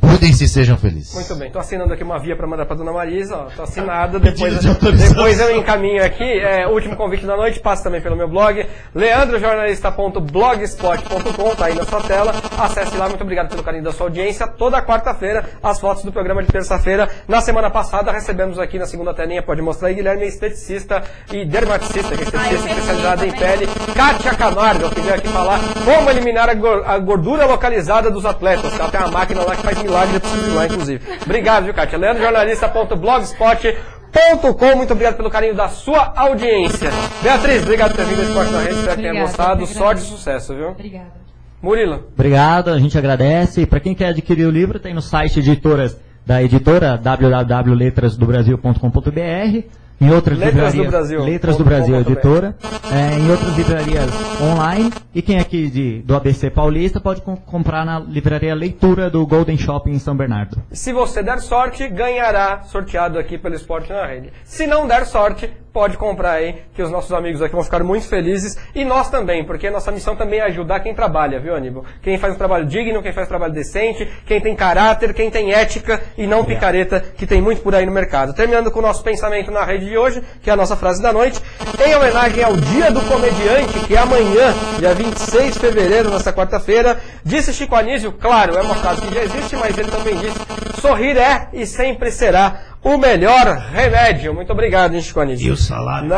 [SPEAKER 4] Cuidem-se e sejam felizes.
[SPEAKER 1] Muito bem, tô assinando aqui uma via para mandar para Dona Marisa, ó, tô assinado, depois eu encaminho aqui, o último convite da noite, passa também pelo meu blog, leandrojornalista.blogspot.com, tá aí na sua tela, acesse lá, muito obrigado pelo carinho da sua audiência, toda quarta-feira, as fotos do programa de terça-feira. Na semana passada, recebemos aqui na segunda telinha, pode mostrar aí, Guilherme, esteticista e dermaticista, que é esteticista especializada em pele, Kátia Camargo, que veio aqui falar como eliminar a gordura localizada dos atletas, ela tem uma máquina lá que faz milagre lá, inclusive. Obrigado, viu, Kátia? leandrojornalista.blogspot.com. Muito obrigado pelo carinho da sua audiência. Beatriz, obrigado por ter vindo ao Esporte na Rede. Espero que tenha gostado. Sorte e sucesso, viu?
[SPEAKER 5] Obrigada.
[SPEAKER 1] Murilo.
[SPEAKER 6] Obrigado, a gente agradece. Para quem quer adquirir o livro, tem no site da editora www.letrasdobrasil.com.br Em outras
[SPEAKER 1] Letras
[SPEAKER 6] livrarias,
[SPEAKER 1] do Brasil.
[SPEAKER 6] Letras do Brasil, editora. Em outras livrarias online. E quem é aqui do ABC Paulista pode comprar na livraria Leitura do Golden Shopping em São Bernardo.
[SPEAKER 1] Se você der sorte, ganhará sorteado aqui pelo Esporte na Rede. Se não der sorte, pode comprar aí, que os nossos amigos aqui vão ficar muito felizes. E nós também, porque nossa missão também é ajudar quem trabalha, viu, Aníbal? Quem faz um trabalho digno, quem faz um trabalho decente, quem tem caráter, quem tem ética e não picareta, que tem muito por aí no mercado. Terminando com o nosso pensamento na rede de hoje, que é a nossa frase da noite, em homenagem ao Dia do Comediante, que é amanhã, dia 26 de fevereiro, nesta quarta-feira, disse Chico Anísio, claro, é uma frase que já existe, mas ele também disse, sorrir é e sempre será o melhor remédio. Muito obrigado, hein, Chico Anísio.
[SPEAKER 17] E o salário?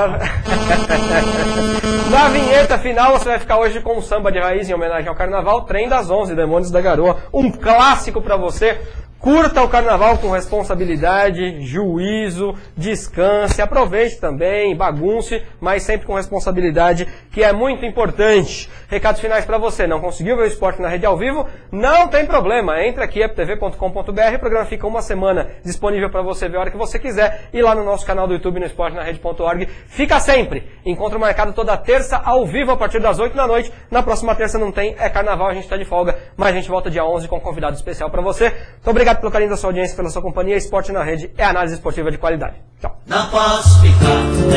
[SPEAKER 1] Na vinheta final, você vai ficar hoje com um samba de raiz em homenagem ao Carnaval, Trem das 11, Demônios da Garoa, um clássico pra você. Curta o Carnaval com responsabilidade, juízo, descanse, aproveite também, bagunce, mas sempre com responsabilidade, que é muito importante. Recados finais para você. Não conseguiu ver o Esporte na Rede ao vivo? Não tem problema. Entra aqui, eptv.com.br, o programa fica uma semana disponível para você ver a hora que você quiser. E lá no nosso canal do YouTube, no esportenarede.org, fica sempre. Encontro marcado toda terça, ao vivo, a partir das 8 da noite. Na próxima terça não tem, é Carnaval, a gente está de folga, mas a gente volta dia 11 com um convidado especial para você. Muito obrigado pelo carinho da sua audiência, pela sua companhia. Esporte na Rede é análise esportiva de qualidade. Tchau.
[SPEAKER 18] Não posso ficar